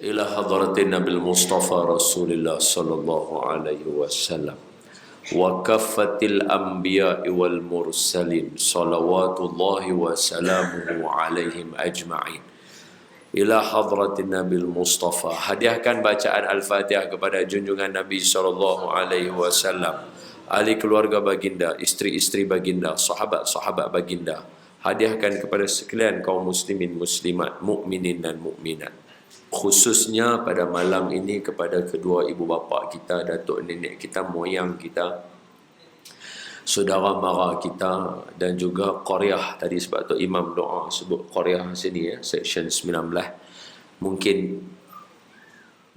إلى حضرة النبي المصطفى رسول الله صلى الله عليه وسلم وكافة الأنبياء والمرسلين صلوات الله وسلامه عليهم أجمعين. Ila hadratin Nabi Mustafa, hadiahkan bacaan Al-Fatihah kepada junjungan Nabi sallallahu alaihi wasallam, ahli keluarga baginda, isteri-isteri baginda, sahabat-sahabat baginda. Hadiahkan kepada sekalian kaum muslimin muslimat, mukminin dan mukminat. Khususnya pada malam ini kepada kedua ibu bapa kita, datuk nenek kita, moyang kita, saudara mara kita, dan juga Qaryah. Tadi sebab tu Imam doa sebut Qaryah sini ya, section 19. Mungkin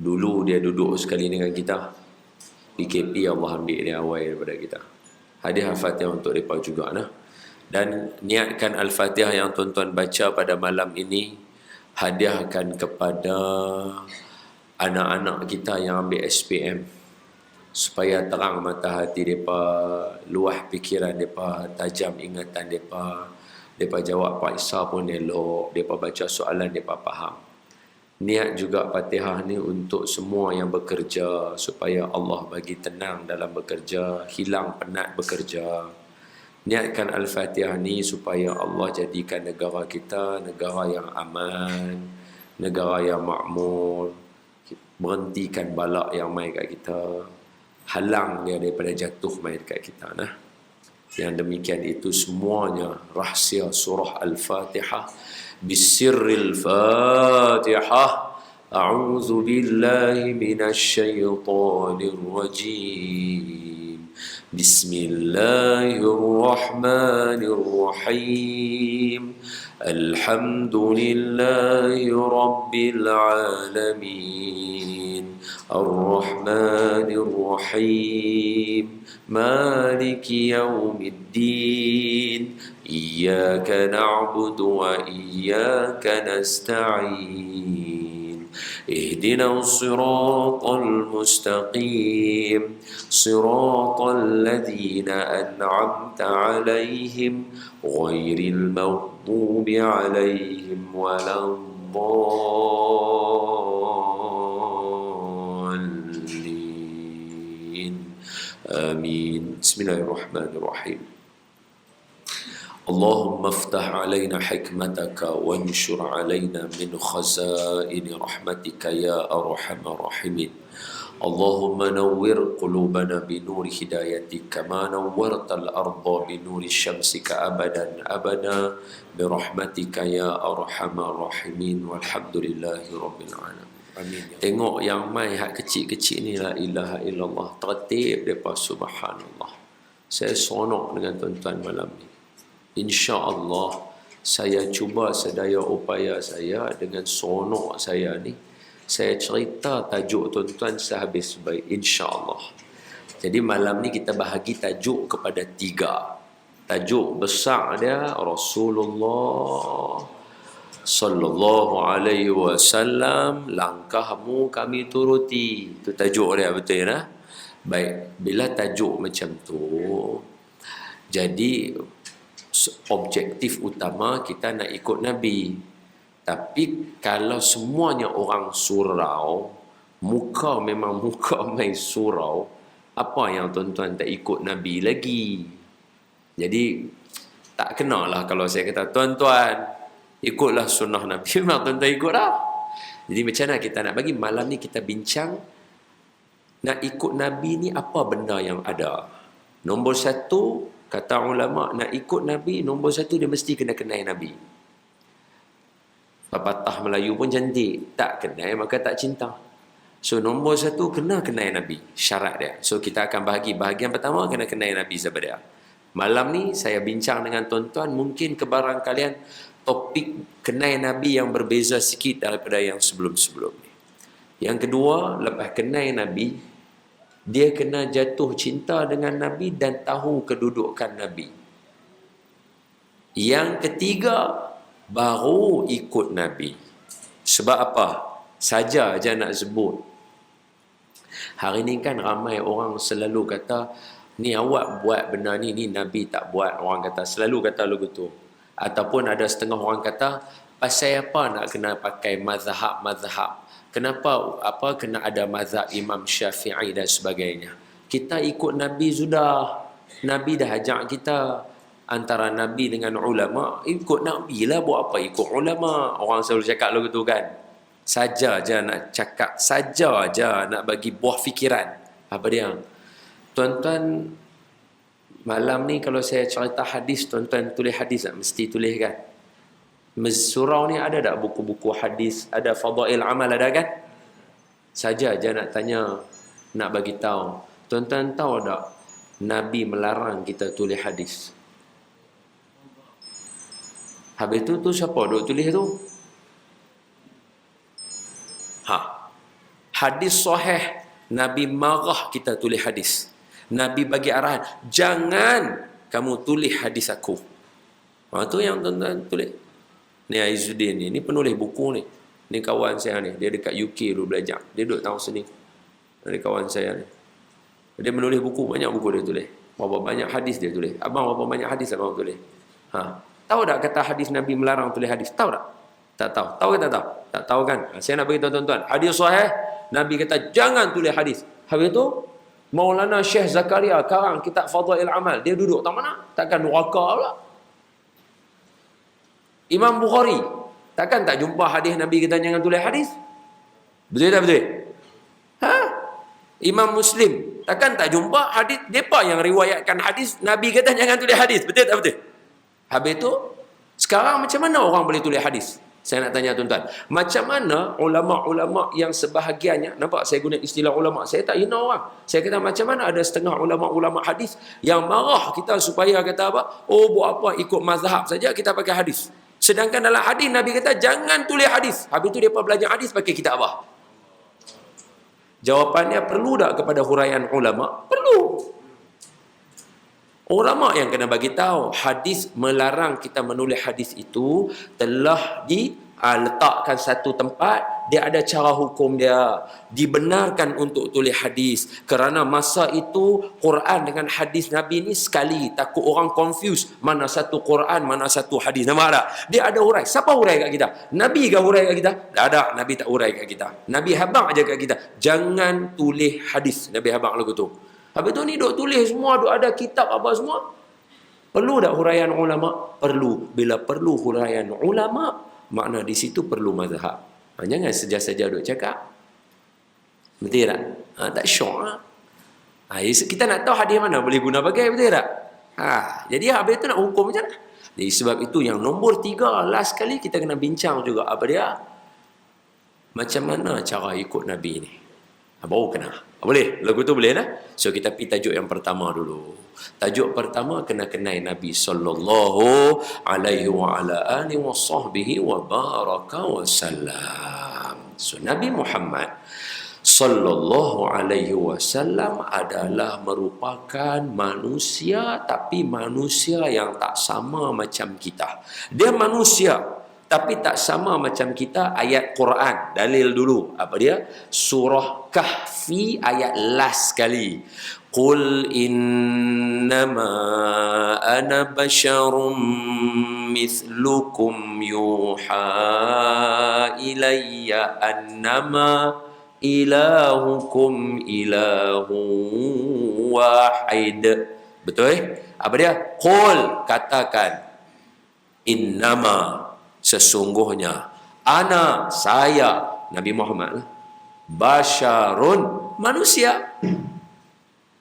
dulu dia duduk sekali dengan kita, PKP Allah ambil dia awal daripada kita. Hadiah Al-Fatihah untuk mereka juga nah. Dan niatkan Al-Fatihah yang tuan-tuan baca pada malam ini, hadiahkan kepada anak-anak kita yang ambil SPM, supaya terang mata hati mereka, luah fikiran mereka, tajam ingatan mereka jawab paksa pun elok, mereka baca soalan mereka faham. Niat juga Fatihah ni untuk semua yang bekerja, supaya Allah bagi tenang dalam bekerja, hilang penat bekerja. Niatkan Al-Fatihah ni supaya Allah jadikan negara kita negara yang aman, negara yang makmur, berhentikan balak yang main kat kita, halang dia daripada jatuh main dekat kita nah. Yang demikian itu semuanya rahsia surah Al-Fatihah. Bisirril Fatihah. A'udzu billahi minasy syaithanir rajim. Bismillahirrahmanirrahim. Alhamdulillahi rabbil alamin. الرحمن الرحيم مالك يوم الدين إياك نعبد وإياك نستعين اهدنا الصراط المستقيم صراط الذين أنعمت عليهم غير المغضوب عليهم ولا آمين. بسم الله الرحمن الرحيم. اللهم افتح علينا حكمتك وانشر علينا من خزائن رحمتك يا أرحم الراحمين. اللهم نور قلوبنا بنور هدايتك كما نورت الأرض بنور شمسك أبدا أبدا برحمتك يا أرحم الراحمين والحمد لله رب العالمين. Amin. Tengok yang mai hak kecil-kecil ni, la ilaha illallah, tertib depa, subhanallah. Saya seronok dengan tuan-tuan malam ni. Insya-Allah saya cuba sedaya upaya saya dengan seronok saya ni, saya cerita tajuk tuan-tuan sehabis baik insya-Allah. Jadi malam ni kita bahagi tajuk kepada 3. Tajuk besar dia Rasulullah sallallahu alaihi wasallam, langkahmu kami turuti. Itu tajuk dia, betul ya? Baik, bila tajuk macam tu, jadi objektif utama kita nak ikut Nabi. Tapi kalau semuanya orang surau, muka memang muka main surau, apa yang tuan-tuan tak ikut Nabi lagi? Jadi tak kenalah kalau saya kata tuan-tuan ikutlah sunnah Nabi. Memang tuan-tuan ikut dah. Jadi macam mana kita nak bagi malam ni kita bincang, nak ikut Nabi ni apa benda yang ada. Nombor 1, kata ulama, nak ikut Nabi, nombor 1 dia mesti kena kenal Nabi. Pepatah Melayu pun cantik, tak kenal maka tak cinta. So nombor 1 kena kenal Nabi, syarat dia. So kita akan bahagi bahagian pertama, kena kenal Nabi siapa dia. Malam ni saya bincang dengan tuan-tuan, mungkin kebarang kalian topik kenal Nabi yang berbeza sikit daripada yang sebelum-sebelum ni. Yang kedua, lepas kenal Nabi, dia kena jatuh cinta dengan Nabi dan tahu kedudukan Nabi. Yang ketiga, baru ikut Nabi. Sebab apa? Saja aja nak sebut. Hari ni kan ramai orang selalu kata, ni awak buat benda ni Nabi tak buat. Orang kata, selalu kata lagu tu. Ataupun ada setengah orang kata, pasal apa nak kena pakai mazhab-mazhab? Kenapa? Apa kena ada mazhab Imam Syafi'i dan sebagainya? Kita ikut Nabi sudah. Nabi dah ajak kita. Antara Nabi dengan ulama, ikut Nabi lah, buat apa ikut ulama? Orang selalu cakap lagu tu kan. Saja je nak cakap, saja je nak bagi buah fikiran. Apa dia? Tuan-tuan, malam ni kalau saya cerita hadis, tuan-tuan tulis hadis tak? Mesti tulis kan? Surau ni ada tak buku-buku hadis? Ada fadail amal ada kan? Saja je nak tanya, nak bagi tahu. Tuan-tuan tahu tak Nabi melarang kita tulis hadis? Habis tu siapa duk tulis tu? Hadis sahih, Nabi marah kita tulis hadis. Nabi bagi arahan, jangan kamu tulis hadis aku. Tu yang tuan-tuan tulis. Ni Aizuddin ni penulis buku ni. Ni kawan saya ni, dia dekat UK dulu belajar. Dia duduk tahun sini. Ni kawan saya ni. Dia menulis buku, banyak buku dia tulis. Berapa banyak hadis dia tulis. Abang berapa banyak hadis abang tulis? Tahu tak kata hadis Nabi melarang tulis hadis? Tahu tak? Tak tahu. Tahu ke tak tahu? Tak tahu kan? Saya nak beritahu tuan-tuan. Hadis sahih, Nabi kata jangan tulis hadis. Habis tu Maulana Syekh Zakaria karang kitab Fadail Amal. Dia duduk tak mana? Takkan neraka pula. Imam Bukhari, takkan tak jumpa hadis Nabi kata jangan tulis hadis? Betul tak betul? Imam Muslim, takkan tak jumpa hadis depa yang riwayatkan hadis Nabi kata jangan tulis hadis? Betul tak betul? Habis tu sekarang macam mana orang boleh tulis hadis? Saya nak tanya tuan-tuan, macam mana ulama-ulama yang sebahagiannya, nampak saya guna istilah ulama, saya tak hina orang. Saya kata macam mana ada setengah ulama-ulama hadis yang marah kita supaya kata apa? Oh, buat apa ikut mazhab saja kita pakai hadis. Sedangkan dalam hadis Nabi kata jangan tulis hadis. Habis tu depa belajar hadis pakai kitab apa? Jawapannya, perlu tak kepada huraian ulama? Perlu. Ulama yang kena bagi tahu hadis melarang kita menulis hadis itu telah diletakkan satu tempat, dia ada cara hukum dia. Dibenarkan untuk tulis hadis kerana masa itu Quran dengan hadis Nabi ni sekali, takut orang confuse mana satu Quran mana satu hadis. Nampak tak? Dia ada hurai. Siapa hurai kat kita? Nabi ke hurai kat kita? Tak ada. Nabi tak hurai kat kita. Nabi habaq aja kat kita, jangan tulis hadis. Nabi habaq lagu tu. Habis tu ni duk tulis semua, duk ada kitab apa semua. Perlu tak huraian ulama? Perlu. Bila perlu huraian ulama, makna di situ perlu mazhab. Jangan saja-saja duk cakap. Betul tak? Tak syok. Kita nak tahu hadis mana boleh guna pakai, betul tak? Jadi habis tu nak hukum macam mana? Jadi sebab itu yang nombor 3 last kali kita kena bincang juga. Apa dia? Macam mana cara ikut Nabi ni? Baru kena. Boleh? Lagu tu boleh dah? So kita pergi tajuk yang pertama dulu. Tajuk pertama kena kenal Nabi sallallahu alaihi wa ala alihi wa sahbihi wa baraka wa sallam. So Nabi Muhammad sallallahu alaihi wasallam adalah merupakan manusia, tapi manusia yang tak sama macam kita. Dia manusia tapi tak sama macam kita. Ayat Quran, dalil dulu. Apa dia? Surah Kahfi ayat last sekali. Qul innama ana basyarum mithlukum yuha ilayya annama ilahukum ilahu wahid. Betul? Apa dia? Qul, katakan, innama, sesungguhnya, ana, saya, Nabi Muhammad, basyarun, manusia,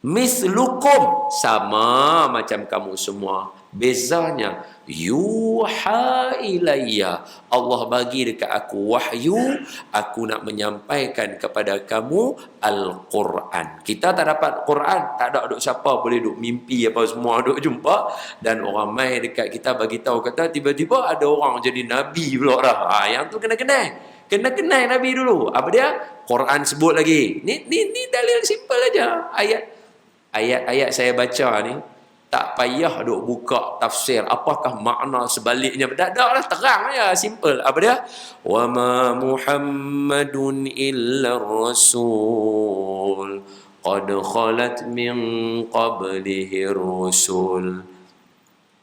mislukum, sama macam kamu semua. Bezanya, yuha ilayya, Allah bagi dekat aku wahyu, aku nak menyampaikan kepada kamu Al-Quran. Kita tak dapat Quran, tak ada duk siapa boleh duk mimpi apa semua duk jumpa, dan orang mai dekat kita bagi tahu kata tiba-tiba ada orang jadi nabi pula dah. Yang tu kena kenal. Kena kenal Nabi dulu. Apa dia? Quran sebut lagi. Ni dalil simple aja. Ayat saya baca ni tak payah duk buka tafsir apakah makna sebaliknya. Tak ada lah, terang aja, simple. Apa dia? Wa ma Muhammadun illa rasul qad khalat min qablihi rusul.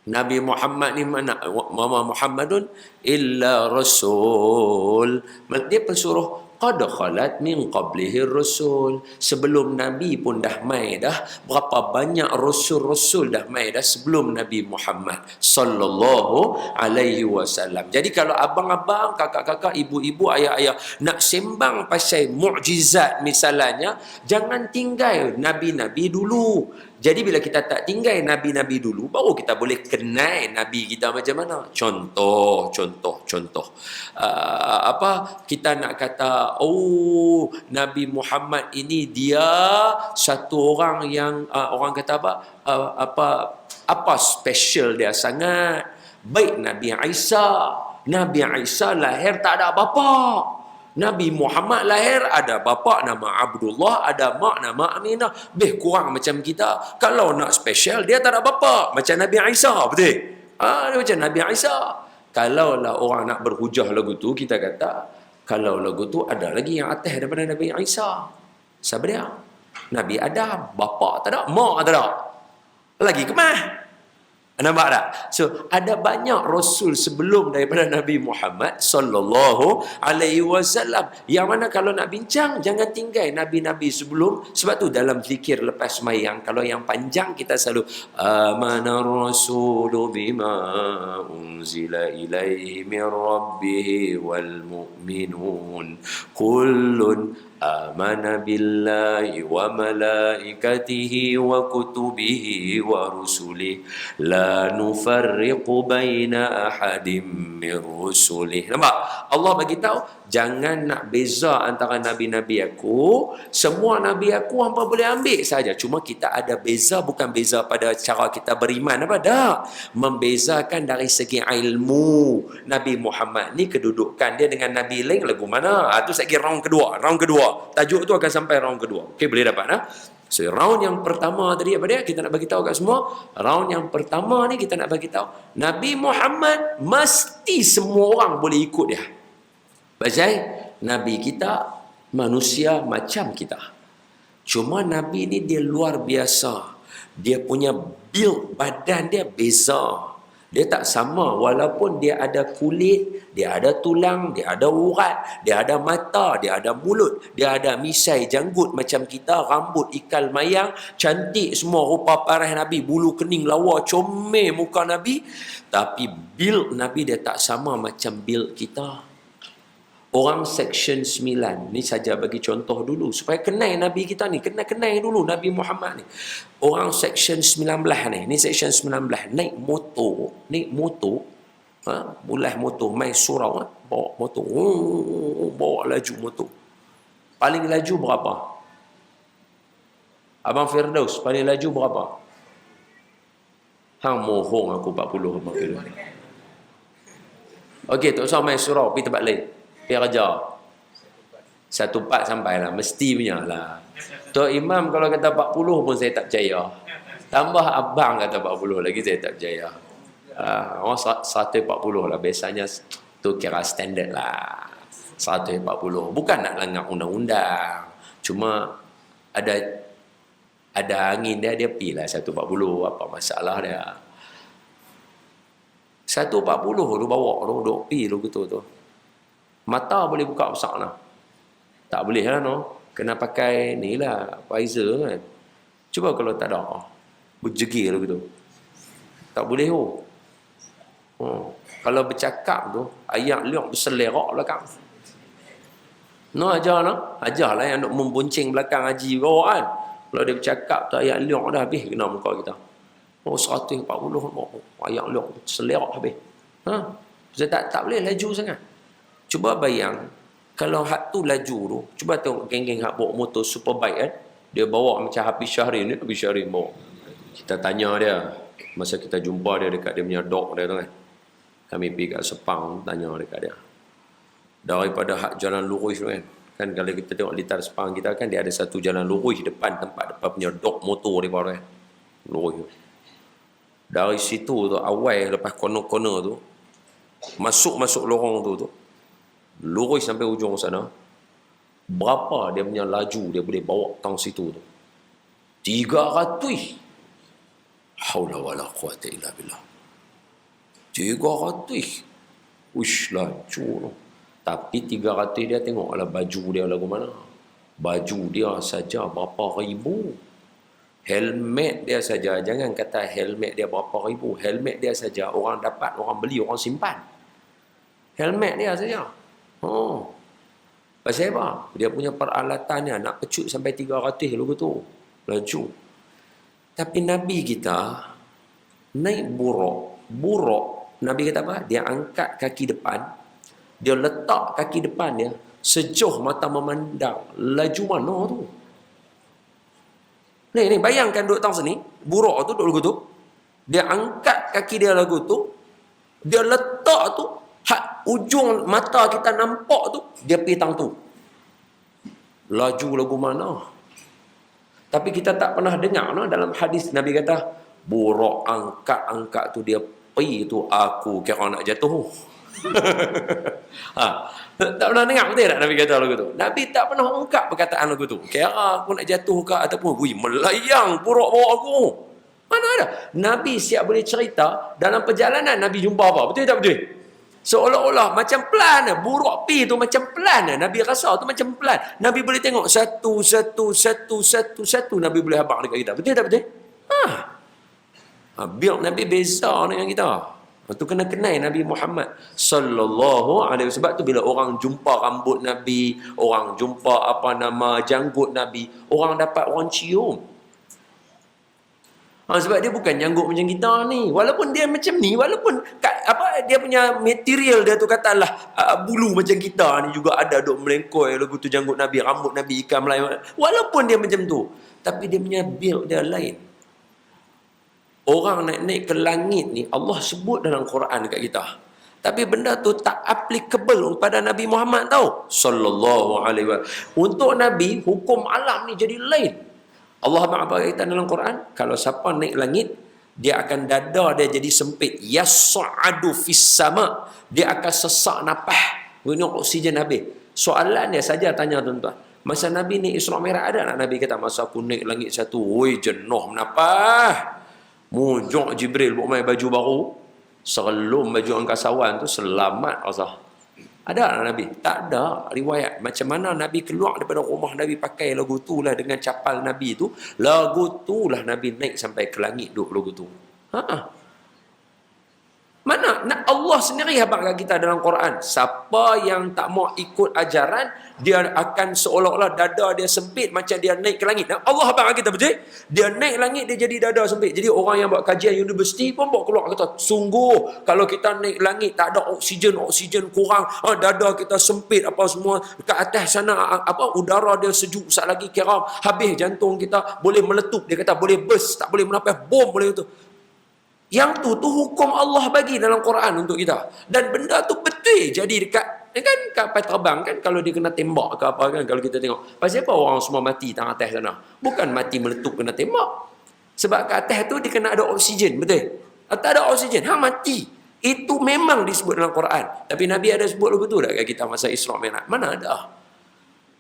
Nabi Muhammad ni mana? Wa ma Muhammadun illa rasul. Dia pensuruh qad khalat min qablihi rusul. Sebelum Nabi pun dah mai dah. Berapa banyak rasul-rasul dah mai dah sebelum Nabi Muhammad sallallahu alaihi wasallam. Jadi kalau abang-abang, kakak-kakak, ibu-ibu, ayah-ayah nak sembang pasal mukjizat misalnya, jangan tinggal nabi-nabi dulu. Jadi bila kita tak tinggal nabi-nabi dulu, baru kita boleh kenal nabi kita macam mana. Contoh. Kita nak kata, oh, Nabi Muhammad ini dia satu orang yang orang kata apa special dia sangat. Baik Nabi Isa lahir tak ada bapa. Nabi Muhammad lahir ada bapa nama Abdullah, ada mak nama Aminah. Kurang macam kita. Kalau nak special, dia tak ada bapa. Macam Nabi Isa, betul? Dia macam Nabi Isa. Kalau lah orang nak berhujah lagu tu, kita kata, kalau lagu tu ada lagi yang atas daripada Nabi Isa. Siapa dia? Nabi Adam. Bapa tak ada, mak tak ada. Lagi kemah? Nampak tak? So, ada banyak rasul sebelum daripada Nabi Muhammad sallallahu alaihi wasallam. Yang mana kalau nak bincang, jangan tinggal nabi-nabi sebelum. Sebab tu dalam zikir lepas sembahyang, kalau yang panjang kita selalu amanar rasulu bima unzila ilaihi min rabbih wal mu'minun kullun amana billahi wa malaikatihi wa kutubihi wa rusulih la nufarriqu baina ahadim min rusulih. Nampak? Allah bagi tahu jangan nak beza antara nabi-nabi aku. Semua nabi aku hangpa boleh ambil saja. Cuma kita ada beza, bukan beza pada cara kita beriman apa dah. Membezakan dari segi ilmu. Nabi Muhammad ni kedudukan dia dengan nabi lain lagu mana? Itu saya kira round kedua. Tajuk tu akan sampai round kedua. Okey, boleh dapat nah? So round yang pertama tadi apa dia? Kita nak bagi tahu kat semua. Round yang pertama ni kita nak bagi tahu Nabi Muhammad mesti semua orang boleh ikut dia. Pasal Nabi kita manusia macam kita. Cuma Nabi ni dia luar biasa. Dia punya build badan dia beza. Dia tak sama walaupun dia ada kulit, dia ada tulang, dia ada urat, dia ada mata, dia ada mulut, dia ada misai janggut macam kita, rambut ikal mayang, cantik semua rupa parah Nabi, bulu kening lawa, comel muka Nabi. Tapi build Nabi dia tak sama macam build kita. Orang Section 9 ni saja bagi contoh dulu supaya kenal Nabi kita ni, kenal dulu Nabi Muhammad ni. Orang Section 19 ni Section 19 naik motor, mulai motor main surau, bawa motor, bawa laju motor. Paling laju berapa? Abang Firdaus paling laju berapa? Hang mohong aku 40 abang Firdaus. Okey, tak usah main surau, pergi tempat lain. Kerja 1.4 sampai lah, mesti punya lah. Tok Imam kalau kata 40 pun saya tak percaya. Tambah abang kata 40 lagi saya tak percaya. Orang 140 lah biasanya tu kira standard lah. 140 bukan nak langgar undang-undang, cuma ada angin dia pergi lah 140. Apa masalah dia? 140 tu bawa tu duk pergi tu gitu tu. Mata boleh buka besar lah. Tak boleh lah no. Kena pakai ni lah, Pfizer kan. Cuba kalau tak ada, berjegir gitu. Tak boleh oh. Kalau bercakap tu, ayat liuk berselerak belakang. No ajar lah. Ajar lah yang nak membonceng belakang haji kau kan. Kalau dia bercakap tu ayat liuk dah habis kena muka kita. 140 ayat liuk selerak habis. Saya tak boleh laju sangat. Cuba bayang, kalau hak tu laju tu, cuba tengok geng-geng hak bawa motor superbike kan. Dia bawa macam Hafiz Syahrin ni, Hafiz Syahrin bawa. Kita tanya dia, masa kita jumpa dia dekat dia punya dok dia tu kan. Kami pergi kat Sepang, tanya dekat dia. Daripada hak jalan lurus tu kan. Kan kalau kita tengok litar Sepang kita kan, dia ada satu jalan lurus depan tempat punya dok motor dia bawa kan. Lurus tu. Dari situ tu, awal lepas corner-corner tu, masuk lorong tu, lurus sampai ujung sana, berapa dia punya laju dia boleh bawa tang situ tu? 300. Haula wala quwata illa billah. 300. Uish laju tu. Tapi 300 dia tengoklah baju dia lagu mana. Baju dia saja berapa ribu. Helmet dia saja, jangan kata helmet dia berapa ribu. Helmet dia saja orang dapat, orang beli, orang simpan. Helmet dia saja. Oh. Pasal apa? Dia punya peralatannya nak pecut sampai 300 lagu tu. Laju. Tapi Nabi kita naik buruk. Buruk, Nabi kata apa? Dia angkat kaki depan. Dia letak kaki depan dia sejauh mata memandang. Laju mana tu? Ni bayangkan duduk tang sini, buruk tu duduk lagu tu. Dia angkat kaki dia lagu tu. Dia letak tu, ujung mata kita nampak tu, dia pergi tang tu. Laju lagu mana? Tapi kita tak pernah dengar dalam hadis Nabi kata, buruk angkat-angkat tu dia pergi tu, aku kira nak jatuh. Tak pernah dengar betul tak Nabi kata lagu tu? Nabi tak pernah ungkap perkataan lagu tu. Kira aku nak jatuh ke ataupun melayang buruk bawa aku. Mana ada? Nabi siap boleh cerita dalam perjalanan Nabi jumpa apa. Betul tak betul? Seolah-olah macam pelan. Buruk pi tu macam pelan. Nabi rasa tu macam pelan. Nabi boleh tengok satu. Nabi boleh habaq dekat kita. Betul tak betul? Build Nabi beza dengan kita. Itu kena kenal Nabi Muhammad sallallahu alaihi wasallam. Sebab tu bila orang jumpa rambut Nabi, orang jumpa janggut Nabi, orang dapat orang cium. Sebab dia bukan janggut macam kita ni. Walaupun dia macam ni, walaupun dia punya material dia tu katalah bulu macam kita ni juga ada duk melengkoi lagu tu janggut Nabi, rambut Nabi ikan Melayu. Walaupun dia macam tu, tapi dia punya build dia lain. Orang naik-naik ke langit ni Allah sebut dalam Quran dekat kita. Tapi benda tu tak applicable kepada Nabi Muhammad tau. Sallallahu alaihi wasallam. Untuk Nabi, hukum alam ni jadi lain. Allah berkata dalam Quran, kalau siapa naik langit, dia akan dada dia jadi sempit. Yas'adu fis sama. Dia akan sesak nafas. Guna oksigen habis. Soalan dia saja tanya tuan-tuan. Masa Nabi naik Isra Mi'raj ada tak Nabi kata masa aku naik langit satu, oi jenuh nafas. Mujur Jibril buat main baju baru, serelum baju angkasawan tu selamat rasa. Ada tak Nabi? Tak ada riwayat. Macam mana Nabi keluar daripada rumah Nabi pakai lagu tu lah dengan capal Nabi tu. Lagu tu lah Nabi naik sampai ke langit duk lagu tu. Mana? Allah sendiri habaq kat kita dalam Quran. Siapa yang tak mau ikut ajaran, dia akan seolah-olah dada dia sempit macam dia naik ke langit. Allah habaq kat kita, betul? Dia naik langit, dia jadi dada sempit. Jadi orang yang buat kajian universiti pun bawa keluar kata, sungguh kalau kita naik langit tak ada oksigen kurang, dada kita sempit apa semua. Ke atas sana udara dia sejuk sat lagi kira habis jantung kita boleh meletup. Dia kata boleh burst, tak boleh menapis bom boleh tu. Yang tu hukum Allah bagi dalam Quran untuk kita. Dan benda tu betul jadi dekat kan kapal terbang kan, kalau dia kena tembak ke apa kan, kalau kita tengok. Pasal apa orang semua mati tang atas sana? Bukan mati meletup kena tembak. Sebab kat atas tu dia kena ada oksigen, betul? Tak ada oksigen, mati. Itu memang disebut dalam Quran. Tapi Nabi ada sebut lagu tu tak kat kita masa Isra Mi'raj? Mana ada?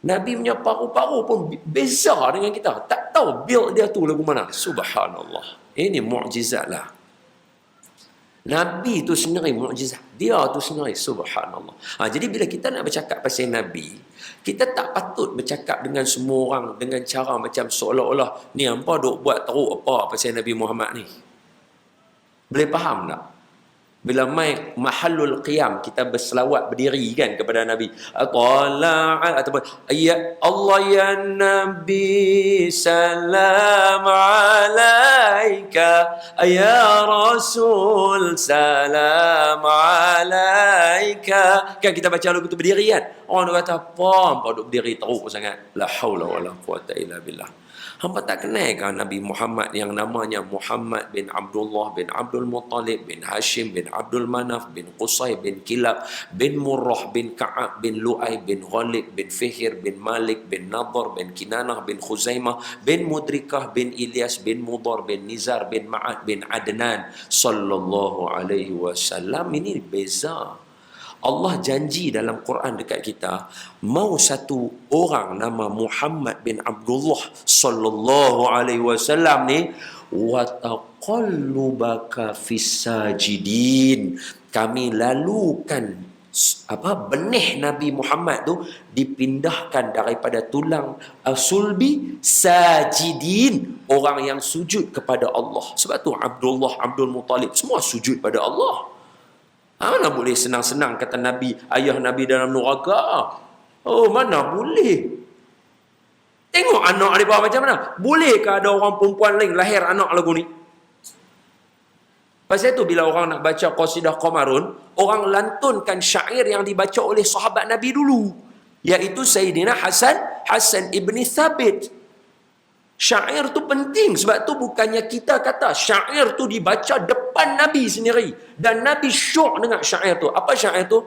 Nabi punya paru-paru pun beza dengan kita. Tak tahu build dia tu lagu mana. Subhanallah. Ini mukjizat lah. Nabi tu sendiri mukjizat. Dia tu sendiri subhanallah. Jadi bila kita nak bercakap pasal Nabi, kita tak patut bercakap dengan semua orang dengan cara macam seolah-olah ni hampa duk buat teruk apa pasal Nabi Muhammad ni. Boleh faham tak? Bila mai mahallul qiyam, kita berselawat berdiri kan kepada Nabi. Tala'a ataupun ya Allah ya Nabi salam alaika, ya Rasul salam alaika. Kan kita baca lagu tu berdiri kan. Orang kata apa duk berdiri teruk sangat. La haula wala quwata illa billah. Hampa tak kenal kan Nabi Muhammad yang namanya Muhammad bin Abdullah bin Abdul Muttalib bin Hashim bin Abdul Manaf bin Qusay bin Kilab bin Murrah bin Ka'ab bin Lu'ay bin Ghalib bin Fihir bin Malik bin Nadhr bin Kinanah bin Khuzaimah bin Mudrikah bin Ilyas bin Mudar bin Nizar bin Ma'ad bin Adnan sallallahu alaihi wasallam. Ini beza. Allah janji dalam Quran dekat kita, mau satu orang nama Muhammad bin Abdullah sallallahu alaihi wasallam ni, wa taqallubaka fis sajidin, kami lalukan benih Nabi Muhammad tu dipindahkan daripada tulang sulbi sajidin, orang yang sujud kepada Allah. Sebab tu Abdul Muttalib semua sujud pada Allah. Mana boleh senang-senang kata Nabi, ayah Nabi dalam neraka? Oh, mana boleh. Tengok anak dia macam mana. Bolehkah ada orang perempuan lain lahir anak lagu ni? Pasal itu bila orang nak baca qasidah Qamarun, orang lantunkan syair yang dibaca oleh sahabat Nabi dulu, iaitu Sayyidina Hasan ibni Thabit. Syair tu penting, sebab tu bukannya kita kata, syair tu dibaca depan Nabi sendiri, dan Nabi syok dengan syair tu. Apa syair tu?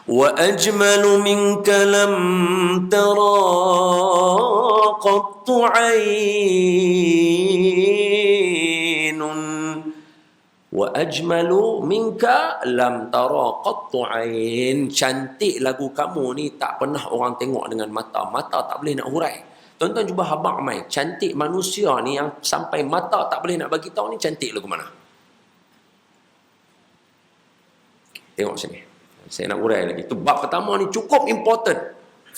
Wa ajmalu minka lam tara qattu aynun, wa ajmalu minka lam tara qattu ain. Cantik lagu kamu ni tak pernah orang tengok dengan mata. Mata tak boleh nak hurai. Tuan-tuan cuba habaq mai, cantik manusia ni yang sampai mata tak boleh nak bagi tahu ni cantik lagu mana? Tengok sini. Saya nak hurai lagi. Tu bab pertama ni cukup important.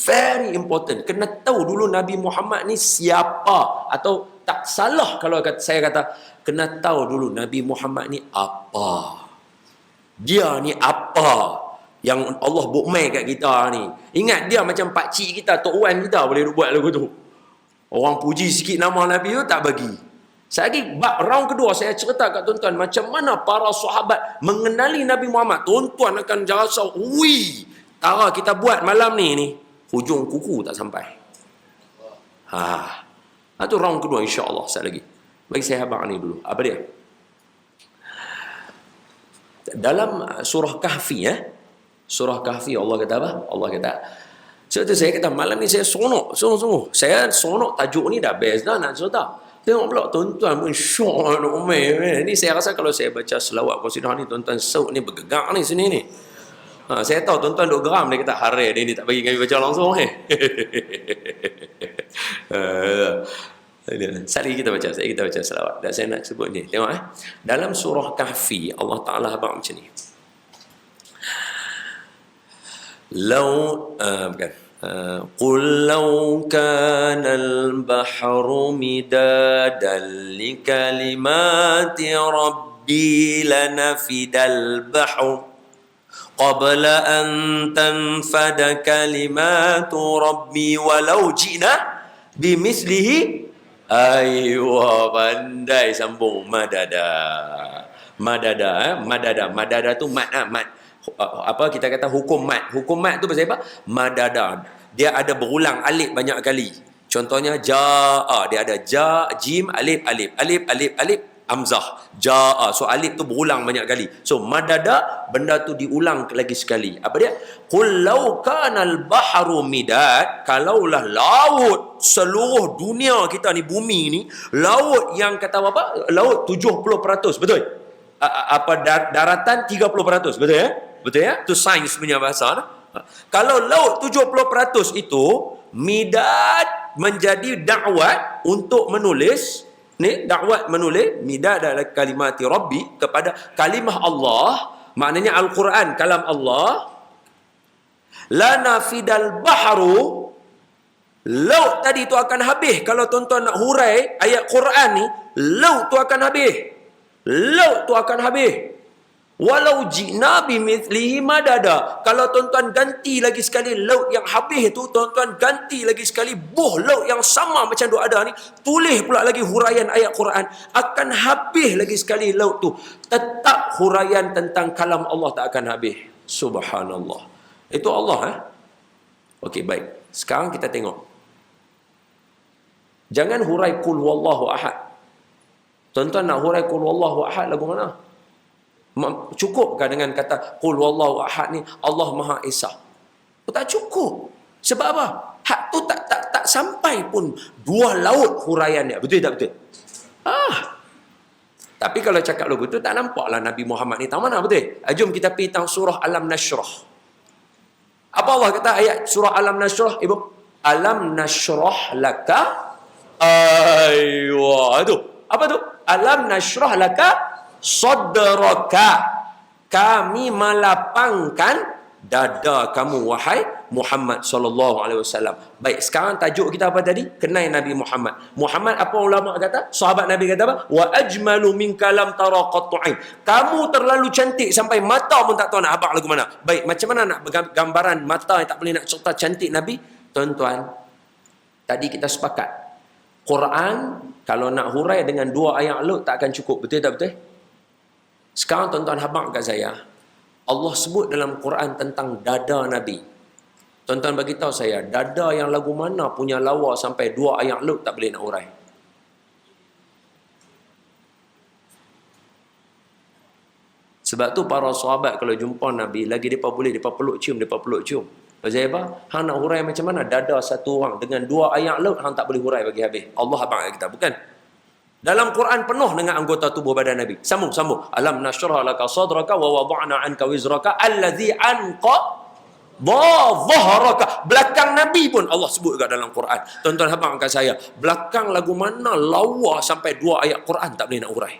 Very important. Kena tahu dulu Nabi Muhammad ni siapa, atau tak salah kalau saya kata kena tahu dulu Nabi Muhammad ni apa. Dia ni apa yang Allah bukmai kat kita ni. Ingat dia macam pakcik kita, Tok Wan kita boleh buat lagu tu. Orang puji sikit nama Nabi tu tak bagi. Lagi round kedua saya cerita kat tuan-tuan macam mana para sahabat mengenali Nabi Muhammad. Tuan-tuan akan rasa, wih, tara kita buat malam ni hujung kuku tak sampai. Itu round kedua insya-Allah sekali lagi. Bagi saya habaq ni dulu. Apa dia? Dalam surah Kahfi, surah Kahfi Allah kata apa? Allah kata, sebab tu saya kata malam ni saya seronok, sungguh-sungguh. Saya seronok, tajuk ni dah best dah nak cerita. Tengok pula tuan-tuan pun syok nak umai. Ni saya rasa kalau saya baca selawat qasidah ni, tuan-tuan saut ni bergegak ni sini ni. Saya tahu tuan-tuan duk geram, dia kata harai dia ni tak bagi kami baca langsung Sekali kita baca, kita baca selawat. Dan saya nak sebut ni. Tengok dalam surah Kahfi Allah Taala habaq macam ni. قل لو كان البحر مدادا لكلمات ربي لنفد البحر قبل أن تنفد كلمات ربي ولو جئنا بمثله. Aywa, pandai sambung. Madada tu mat. Apa kita kata hukum mat. Hukum mat tu pasal apa? Madada. Dia ada berulang alif banyak kali. Contohnya jaa, dia ada ja, jim, alif, hamzah. Jaa. So alif tu berulang banyak kali. So madada, benda tu diulang lagi sekali. Apa dia? Qul law kana al-bahru midad, kalaulah laut seluruh dunia kita ni, bumi ni, laut yang kata apa? Laut 70%, betul? Daratan 30%, betul ya? Betul ya? Itu sains punya bahasa. Kalau laut 70% itu midad menjadi dakwat untuk menulis, ni dakwat menulis midad adalah kalimati rabbi, kepada kalimah Allah, maknanya Al-Quran kalam Allah. La nafidal bahru, laut tadi tu akan habis. Kalau tuan-tuan nak hurai ayat Quran ni, laut tu akan habis. Laut tu akan habis. Walau ji'na bimithlihi madada. Kalau tuan-tuan ganti lagi sekali laut yang habis tu, tuan-tuan ganti lagi sekali laut yang sama macam tu ada ni, tulis pula lagi huraian ayat Quran, akan habis lagi sekali laut tu. Tetap huraian tentang kalam Allah tak akan habis. Subhanallah. Itu Allah. Okey, baik. Sekarang kita tengok. Jangan hurai qul huwallahu ahad. Tuan-tuan nak hurai qul huwallahu ahad lagu mana? Cukupkah dengan kata qul huwallahu ahad ni Allah Maha Esa? Tak cukup. Sebab apa? Hak tu tak sampai pun 2 laut huraian dia. Betul tak betul? Tapi kalau cakap lagu tu tak nampaklah Nabi Muhammad ni tahu mana, betul? Jom kita pergi tahu surah Alam Nashrah. Apa Allah kata ayat surah Alam Nashrah, ibu? Alam nashrah laka. Aywa, itu. Apa tu? Alam nashrah laka sadraka. kami melapangkan dada kamu wahai Muhammad sallallahu alaihi wasallam. Baik, sekarang tajuk kita apa tadi? Kenai Nabi Muhammad. Muhammad, apa ulama kata? Sahabat Nabi kata apa? Wa ajmalu minka lam tara qattu'ain. Kamu terlalu cantik sampai mata pun tak tahu nak abang lagu mana. Baik, macam mana nak gambaran mata yang tak boleh nak cerita cantik Nabi? Tuan-tuan, tadi kita sepakat Quran kalau nak hurai dengan 2 ayat lut tak akan cukup. Betul tak betul? Sekarang tuan-tuan habaq kat saya, Allah sebut dalam Quran tentang dada Nabi. Tuan-tuan bagi tahu saya, dada yang lagu mana punya lawa sampai 2 ayat lut tak boleh nak urai? Sebab tu para sahabat kalau jumpa Nabi, lagi mereka boleh, mereka peluk cium, mereka peluk cium. Pasal apa? Hang nak hurai macam mana? Dada satu orang dengan 2 ayat lut, hang tak boleh hurai bagi habis. Allah abang kita, bukan? Dalam Quran penuh dengan anggota tubuh badan Nabi. Sambung. Alam nashrah laka sadraka wa wada'na anka wizraka allazi anqa dhahraka. Belakang Nabi pun Allah sebut dekat dalam Quran. Tuan-tuan habaq kat saya, belakang lagu mana lawa sampai 2 ayat Quran tak boleh nak urai.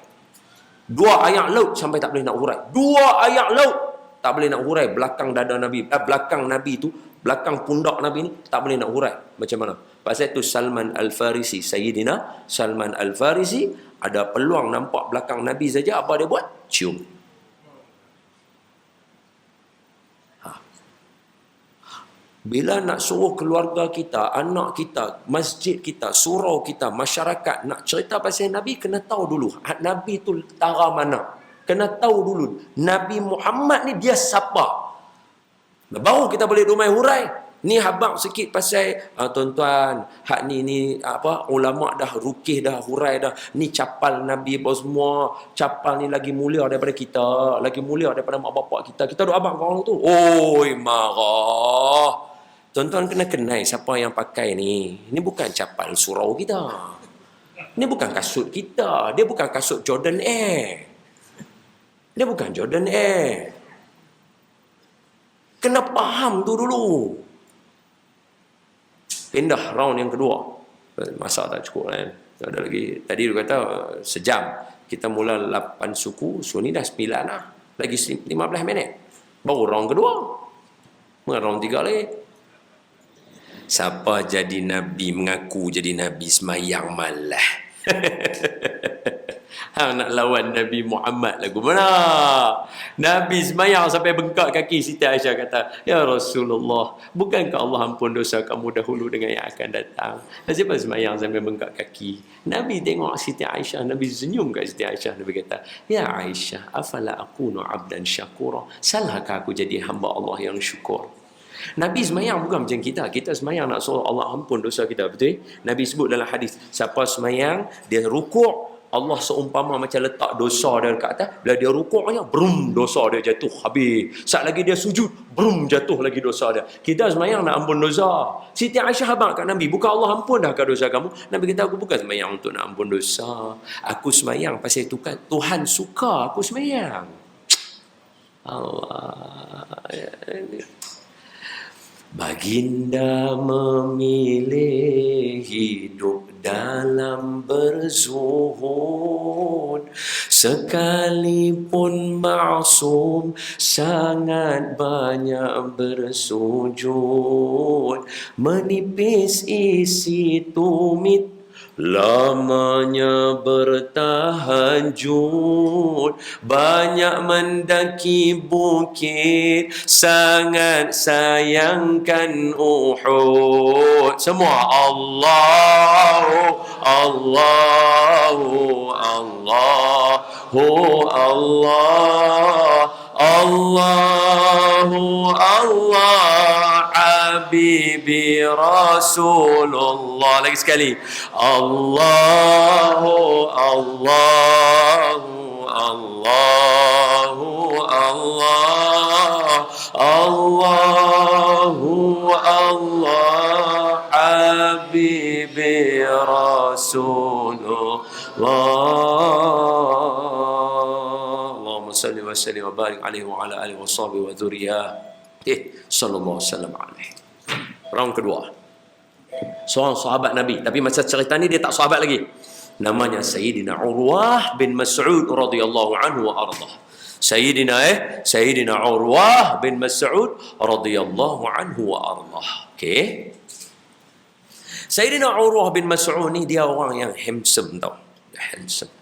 2 ayat laut sampai tak boleh nak urai. 2 ayat laut tak boleh nak urai belakang dada Nabi. Belakang Nabi tu, belakang pundak Nabi ni tak boleh nak urai. Macam mana? Pasal itu Salman Al-Farisi, Sayyidina Salman Al-Farisi ada peluang nampak belakang Nabi saja, apa dia buat? Cium. Bila nak suruh keluarga kita, anak kita, masjid kita, surau kita, masyarakat nak cerita pasal Nabi, kena tahu dulu Nabi tu tara mana. Kena tahu dulu Nabi Muhammad ni dia siapa. Baru kita boleh rumai hurai. Ni habaq sikit pasal tuan-tuan, hak ni apa, ulama dah rukih dah, hurai dah. Ni capal Nabi apa semua. Capal ni lagi mulia daripada kita, lagi mulia daripada mak bapak kita. Kita duk abang orang tu. Oi, marah. Tuan-tuan kena kenal siapa yang pakai ni. Ni bukan capal surau kita. Ni bukan kasut kita. Dia bukan kasut Jordan Air. Dia bukan Jordan Air. Kena faham tu dulu. Pindah round yang kedua. Masa tak cukup kan. Ada lagi. Tadi dia kata sejam. Kita mula 8 suku. So ni dah 9 lah. Lagi 15 minit. Baru round kedua. Round 3 lagi. Siapa jadi Nabi mengaku jadi Nabi semayang malah. Hang nak lawan Nabi Muhammad lagu mana? Nabi semayang sampai bengkak kaki. Siti Aisyah kata, ya Rasulullah, bukankah Allah ampun dosa kamu dahulu dengan yang akan datang? Siapa semayang sampai bengkak kaki? Nabi tengok Siti Aisyah, Nabi senyum kat Siti Aisyah. Nabi kata, ya Aisyah, afala akunu abdan syakura? Salahkah aku jadi hamba Allah yang syukur? Nabi semayang bukan macam kita. Kita semayang nak suruh Allah ampun dosa kita. Betul? Nabi sebut dalam hadis, siapa semayang, dia rukuk, Allah seumpama macam letak dosa dia dekat atas. Bila dia rukuknya, brum, dosa dia jatuh. Habis. Saat lagi dia sujud, brum, jatuh lagi dosa dia. Kita semayang nak ampun dosa. Siti Aisyah habaq kat Nabi, bukan Allah ampun dah kat dosa kamu? Nabi kata, aku bukan semayang untuk nak ampun dosa. Aku semayang pasal Tuhan suka aku semayang. Allah. Baginda memilih hidup dalam berzuhud, sekalipun maksum sangat banyak bersujud, menipis isi tumit, lamanya bertahajud, banyak mendaki bukit, sangat sayangkan Uhud. Semua Allahu Allahu Allahu Allah Allahu Allah Habibi Rasulullah. Lagi sekali. Allahu Allahu Allahu Allah Allahu Allah Habibi Rasulullah. Allahumma salli wa sallim wa barik alaihi wa ala alihi wa sahbihi wa dzurriyyatihi sallallahu alaihi wasallam. Round kedua. Seorang sahabat Nabi, tapi masa cerita ni dia tak sahabat lagi. Namanya Sayyidina Urwah bin Mas'ud radhiyallahu anhu wa ardah. Sayyidina Urwah bin Mas'ud radhiyallahu anhu wa ardah. Okey. Sayyidina Urwah bin Mas'ud ni dia orang yang handsome tau. Handsome.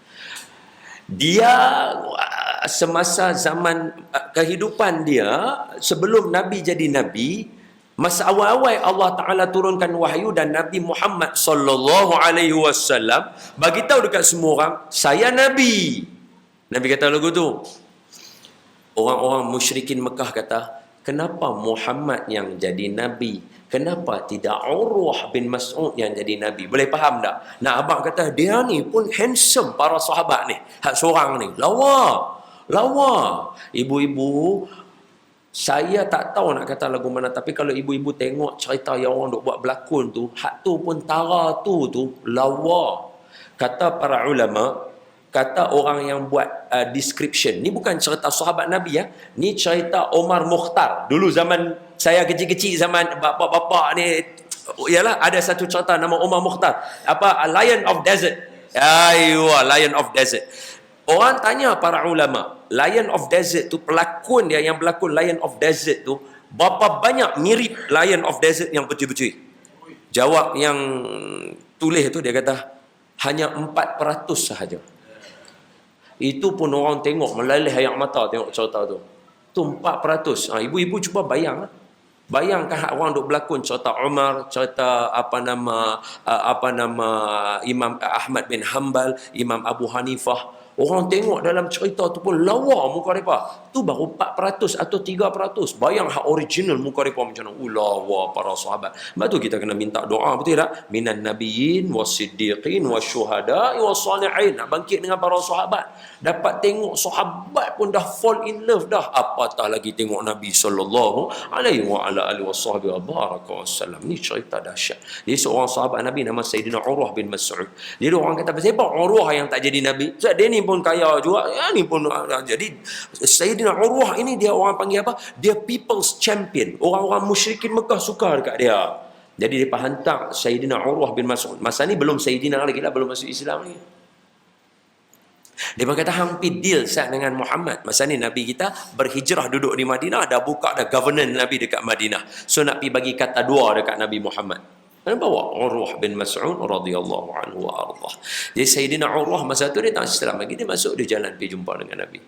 Dia semasa zaman kehidupan dia sebelum Nabi jadi Nabi, masa awal-awal Allah Ta'ala turunkan wahyu dan Nabi Muhammad sallallahu alaihi wasallam bagi tahu dekat semua orang, saya Nabi. Nabi kata lagu tu. Orang-orang musyrikin Mekah kata, kenapa Muhammad yang jadi Nabi? Kenapa tidak Urwah bin Mas'ud yang jadi Nabi? Boleh faham tak? Nah, abang kata, dia ni pun handsome para sahabat ni. Hak seorang ni. Lawa. Ibu-ibu, saya tak tahu nak kata lagu mana. Tapi kalau ibu-ibu tengok cerita yang orang duk buat berlakon tu, hak tu pun tara tu lawa. Kata para ulama, kata orang yang buat description. Ni bukan cerita sahabat Nabi ya. Ni cerita Omar Mukhtar. Dulu zaman saya kecil-kecil, zaman bapak-bapak ni, ialah ada satu cerita nama Omar Mukhtar. Lion of Desert. Aywa, Lion of Desert. Orang tanya para ulama, Lion of Desert tu, pelakon dia yang berlakon Lion of Desert tu, berapa banyak mirip Lion of Desert yang betul-betul? Jawab yang tulis tu, dia kata hanya 4% sahaja. Itu pun orang tengok melalih air mata tengok cerita tu. Tu 4%. Ibu-ibu cuba bayang. Bayangkan orang duk berlakon cerita Umar, cerita Imam Ahmad bin Hanbal, Imam Abu Hanifah. Orang tengok dalam cerita tu pun lawa muka mereka. Tu baru 4% atau 3%. Bayang hak original muka mereka macam mana. Lawa para sahabat. Sebab tu kita kena minta doa, betul tak? Minan nabiyyin was-siddiqin wasyuhada'i was-salihin. Nak bangkit dengan para sahabat. Dapat tengok sahabat pun dah fall in love dah. Apatah lagi tengok Nabi sallallahu alaihi wa ala alihi wasallam. Ni cerita dahsyat. Dia seorang sahabat Nabi nama Sayyidina Urwah bin Mas'ud. Jadi orang kata, siapa Urwah yang tak jadi Nabi? Sebab dia ni pun kaya juga, ni pun jadi Sayyidina Urwah ini dia orang panggil apa? Dia people's champion. Orang-orang musyrikin Mekah suka dekat dia. Jadi dia hantar Sayyidina Urwah bin Mas'ud. Masa ni belum Sayyidina lagi lah, belum masuk Islam ni. Dia kata hampir deal sah dengan Muhammad. Masa ni Nabi kita berhijrah duduk di Madinah, dah buka dah governance Nabi dekat Madinah. So nak pergi bagi kata dua dekat Nabi Muhammad. Dan bawa Urwah bin Mas'ud radhiyallahu anhu wa ardah. Jadi Sayyidina Urwah masa tu dia tak Islam lagi, dia masuk, dia jalan pergi jumpa dengan Nabi.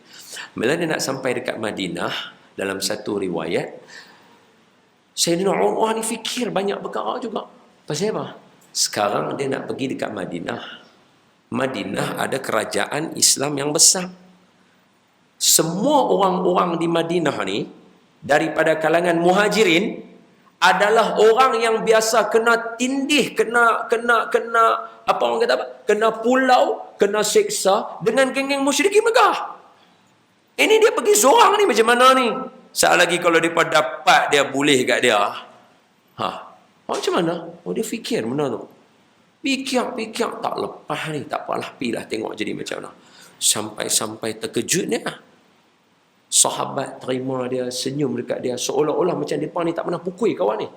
Bila dia nak sampai dekat Madinah, dalam satu riwayat, Sayyidina Urwah ni fikir banyak perkara juga. Pasal apa? Sekarang dia nak pergi dekat Madinah. Madinah ada kerajaan Islam yang besar. Semua orang-orang di Madinah ni daripada kalangan muhajirin adalah orang yang biasa kena tindih, kena apa orang kata apa? Kena pulau, kena seksa dengan geng-geng musyrikin Mekah. Ini dia pergi seorang ni macam mana ni? Saat lagi kalau dia dapat dia boleh kat dia. Macam mana? Dia fikir benda tu. Fikir tak lepas ni, tak apalah, pilah tengok jadi macam mana. Sampai terkejut dia. Sahabat terima dia, senyum dekat dia, seolah-olah macam mereka ni tak pernah pukul kawan ni.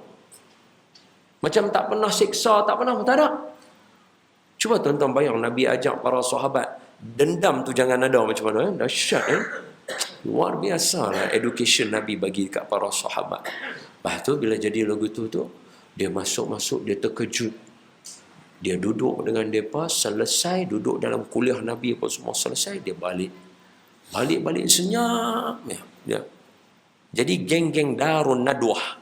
Macam tak pernah seksa, tak ada. Cuba tuan-tuan bayang, Nabi ajak para sahabat, dendam tu jangan ada macam mana. Dahsyat luar biasa lah education Nabi bagi kat para sahabat. Lepas tu bila jadi lagu tu, dia masuk, dia terkejut. Dia duduk dengan mereka, selesai duduk dalam kuliah Nabi apa semua selesai, dia balik senyap ya. Jadi geng-geng Darun Nadwah,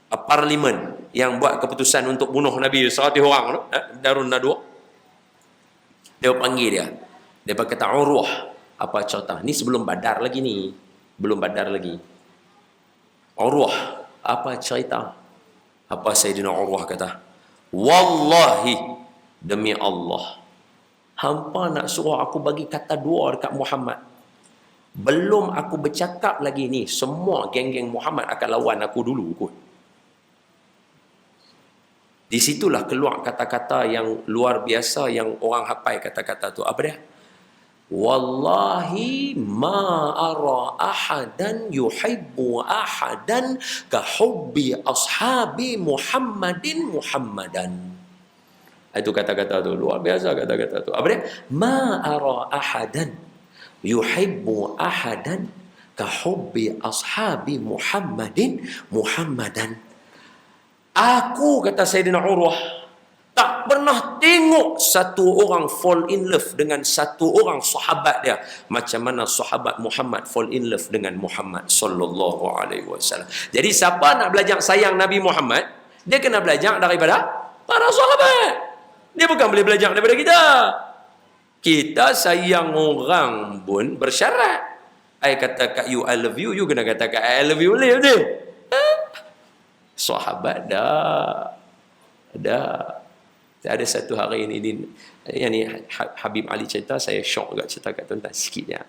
parlimen yang buat keputusan untuk bunuh Nabi 100 orang, Darun Nadwah, dia panggil dia kata, Urwah, apa cerita ni? Sebelum Badar lagi ni, Urwah, apa cerita? Apa Sayyidina Urwah kata? Wallahi, demi Allah, hampa nak suruh aku bagi kata dua dekat Muhammad. Belum aku bercakap lagi ni, semua geng-geng Muhammad akan lawan aku dulu kot. Di situlah keluar kata-kata yang luar biasa yang orang hafal kata-kata tu. Apa dia? Wallahi ma ara ahadan yuhibbu ahadan ka hubbi ashabi Muhammadan. Itu kata-kata tu luar biasa, kata-kata tu. Apa dia? Ma ara ahadan. yuhibbu ahadan kahubbi ashabi Muhammadan. Aku, kata Sayyidina Urwah, tak pernah tengok satu orang fall in love dengan satu orang sahabat dia macam mana sahabat Muhammad fall in love dengan Muhammad sallallahu alaihi wasallam. Jadi siapa nak belajar sayang Nabi Muhammad, dia kena belajar daripada para sahabat. Dia bukan boleh belajar daripada kita. Kita sayang orang pun bersyarat. I kata kat you I love you, you kena kata kat I love you boleh betul? Sahabat dah. Ada satu hari ini yang ni Habib Ali cerita, saya syok juga cerita kat tuan-tuan sikit je.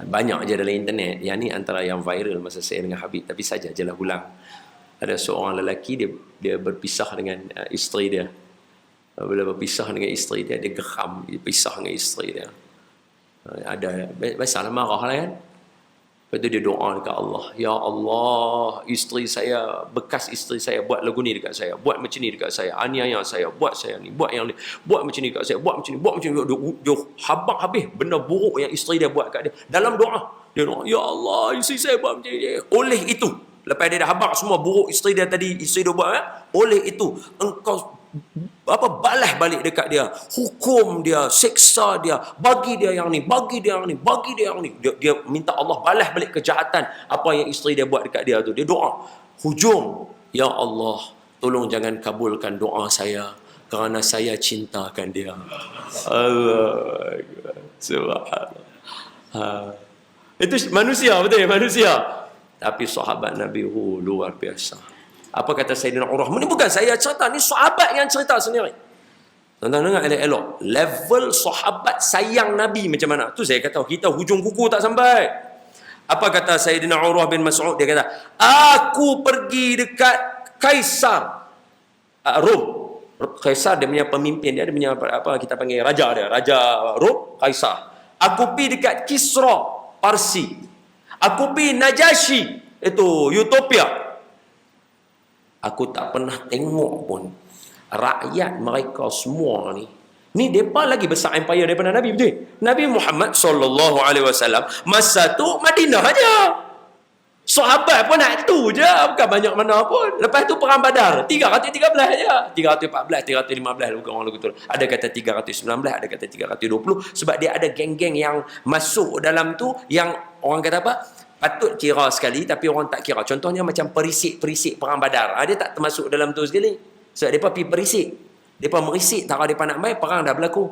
Banyak je dalam internet. Yang ni antara yang viral masa saya dengan Habib, tapi saja je lah ulang. Ada seorang lelaki, dia berpisah dengan isteri dia. Bila berpisah dengan isteri dia, dia geram, dia pisah dengan isteri dia. Ada biasalah marah lah kan. Lepas tu dia doa dekat Allah, ya Allah, isteri saya, bekas isteri saya buat lagu ni dekat saya, buat macam ni dekat saya, aniaya saya, buat saya ni, buat yang ni, buat macam ni dekat saya, buat macam ni, dia habaq habis benda buruk yang isteri dia buat kat dia. Dalam doa, dia doa, ya Allah, isteri saya buat macam ni. Oleh itu, lepas dia dah habaq semua buruk isteri dia tadi, isteri dia buat, oleh itu engkau balas balik dekat dia, hukum dia, seksa dia, bagi dia yang ni, bagi dia yang ni, bagi dia yang ni. Dia minta Allah balas balik kejahatan apa yang isteri dia buat dekat dia tu. Dia doa hujung, ya Allah, tolong jangan kabulkan doa saya kerana saya cintakan dia. Allah, subhanallah. Itu manusia, betul ya, manusia. Tapi sahabat Nabi luar biasa. Apa kata Sayyidina Urwah? Ini bukan saya cerita, ni sahabat yang cerita sendiri. Tuan-tuan dengar elok-elok. Level sahabat sayang Nabi macam mana? Tu saya kata, kita hujung kuku tak sampai. Apa kata Sayyidina Urwah bin Mas'ud? Dia kata, aku pergi dekat Kaisar Rom. Kaisar dia punya pemimpin dia, dia punya apa kita panggil raja dia, Raja Rom, Kaisar. Aku pergi dekat Kisra, Parsi. Aku pergi Najashi, itu Utopia. Aku tak pernah tengok pun rakyat mereka semua ni depa lagi besar empire daripada Nabi, betul? Nabi Muhammad sallallahu alaihi wasallam masa tu Madinah aja. Sahabat pun nak tu je, bukan banyak mana pun. Lepas tu perang Badar 313 aja. 314, 315 bukan orang betul. Ada kata 319, ada kata 320 sebab dia ada geng-geng yang masuk dalam tu yang orang kata apa? Patut kira sekali tapi orang tak kira. Contohnya macam perisik-perisik perang Badar. Dia tak termasuk dalam tu sekali. Sebab mereka pergi perisik. Mereka merisik, tak ada mereka nak main, perang dah berlaku.